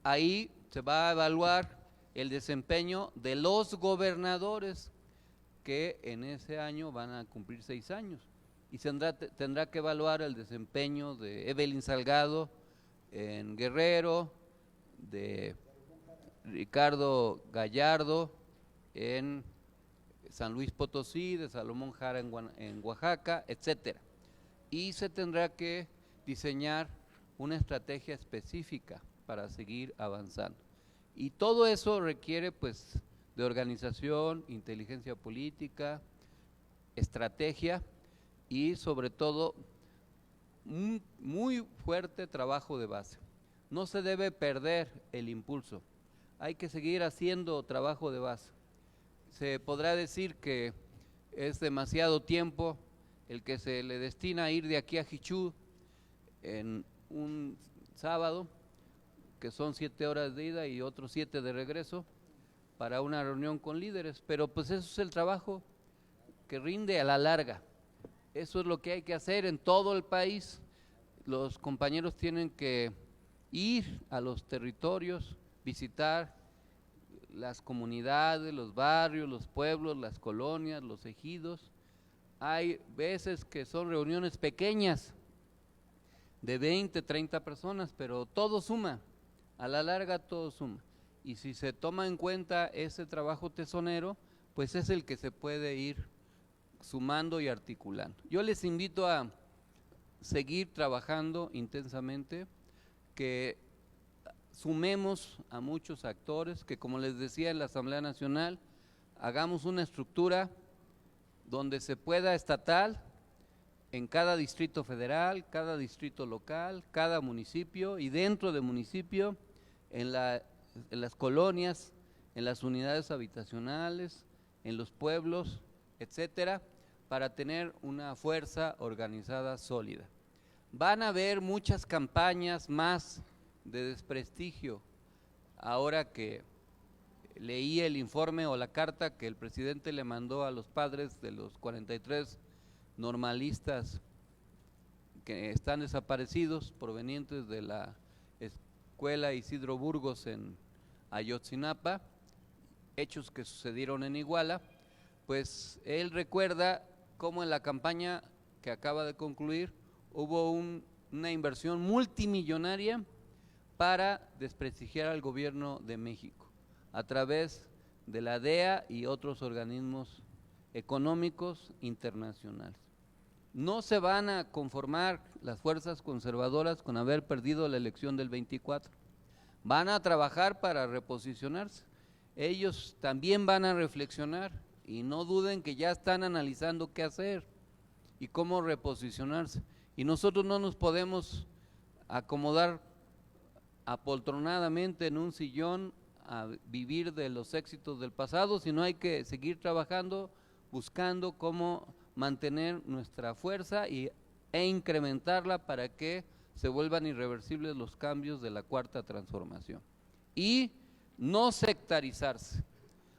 Ahí se va a evaluar el desempeño de los gobernadores que en ese año van a cumplir 6 años. Y tendrá que evaluar el desempeño de Evelyn Salgado en Guerrero, de Ricardo Gallardo en San Luis Potosí, de Salomón Jara en Oaxaca, etcétera. Y se tendrá que diseñar una estrategia específica para seguir avanzando. Y todo eso requiere pues de organización, inteligencia política, estrategia y sobre todo un muy fuerte trabajo de base. No se debe perder el impulso, hay que seguir haciendo trabajo de base. Se podrá decir que es demasiado tiempo el que se le destina a ir de aquí a Jichú en un sábado, que son 7 horas de ida y otros 7 de regreso, para una reunión con líderes, pero pues eso es el trabajo que rinde a la larga. Eso es lo que hay que hacer en todo el país. Los compañeros tienen que ir a los territorios, visitar las comunidades, los barrios, los pueblos, las colonias, los ejidos. Hay veces que son reuniones pequeñas de 20, 30 personas, pero todo suma, a la larga todo suma. Y si se toma en cuenta ese trabajo tesonero, pues es el que se puede ir sumando y articulando. Yo les invito a seguir trabajando intensamente, que sumemos a muchos actores, que como les decía en la Asamblea Nacional, hagamos una estructura donde se pueda estatal, en cada distrito federal, cada distrito local, cada municipio y dentro de municipio, en las colonias, en las unidades habitacionales, en los pueblos, etcétera, para tener una fuerza organizada sólida. Van a haber muchas campañas más de desprestigio. Ahora que leí el informe o la carta que el presidente le mandó a los padres de los 43 normalistas que están desaparecidos, provenientes de la escuela Isidro Burgos en Ayotzinapa, hechos que sucedieron en Iguala, pues él recuerda cómo en la campaña que acaba de concluir hubo una inversión multimillonaria para desprestigiar al gobierno de México a través de la DEA y otros organismos económicos internacionales. No se van a conformar las fuerzas conservadoras con haber perdido la elección del 24. Van a trabajar para reposicionarse. Ellos también van a reflexionar y no duden que ya están analizando qué hacer y cómo reposicionarse. Y nosotros no nos podemos acomodar apoltronadamente en un sillón a vivir de los éxitos del pasado, sino hay que seguir trabajando, buscando cómo mantener nuestra fuerza e incrementarla para que se vuelvan irreversibles los cambios de la cuarta transformación. Y no sectarizarse,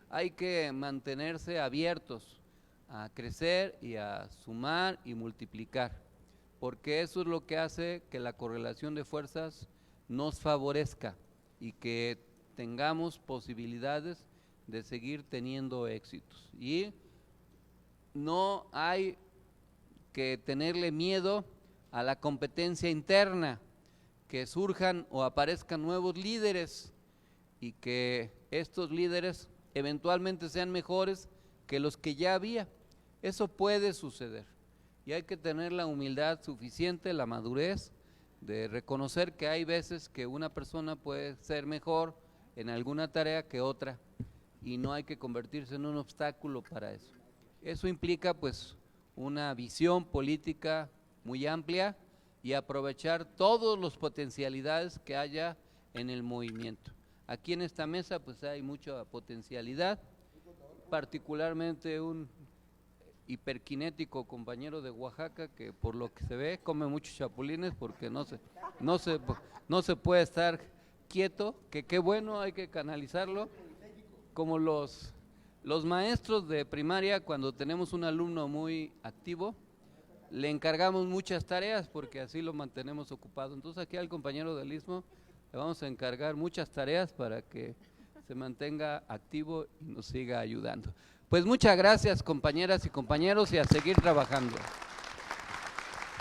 hay que mantenerse abiertos a crecer y a sumar y multiplicar, porque eso es lo que hace que la correlación de fuerzas nos favorezca y que tengamos posibilidades de seguir teniendo éxitos. Y no hay que tenerle miedo a la competencia interna, que surjan o aparezcan nuevos líderes y que estos líderes eventualmente sean mejores que los que ya había. Eso puede suceder. y hay que tener la humildad suficiente, la madurez de reconocer que hay veces que una persona puede ser mejor en alguna tarea que otra y no hay que convertirse en un obstáculo para eso. Eso implica pues una visión política muy amplia y aprovechar todas las potencialidades que haya en el movimiento. Aquí en esta mesa pues hay mucha potencialidad, particularmente un hiperkinético compañero de Oaxaca que por lo que se ve come muchos chapulines porque no se puede estar quieto, que qué bueno, hay que canalizarlo, como los maestros de primaria cuando tenemos un alumno muy activo, le encargamos muchas tareas porque así lo mantenemos ocupado. Entonces aquí al compañero del Istmo le vamos a encargar muchas tareas para que se mantenga activo y nos siga ayudando. Pues muchas gracias compañeras y compañeros y a seguir trabajando.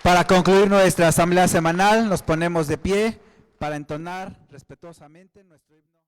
Para concluir nuestra asamblea semanal, nos ponemos de pie para entonar respetuosamente nuestro himno.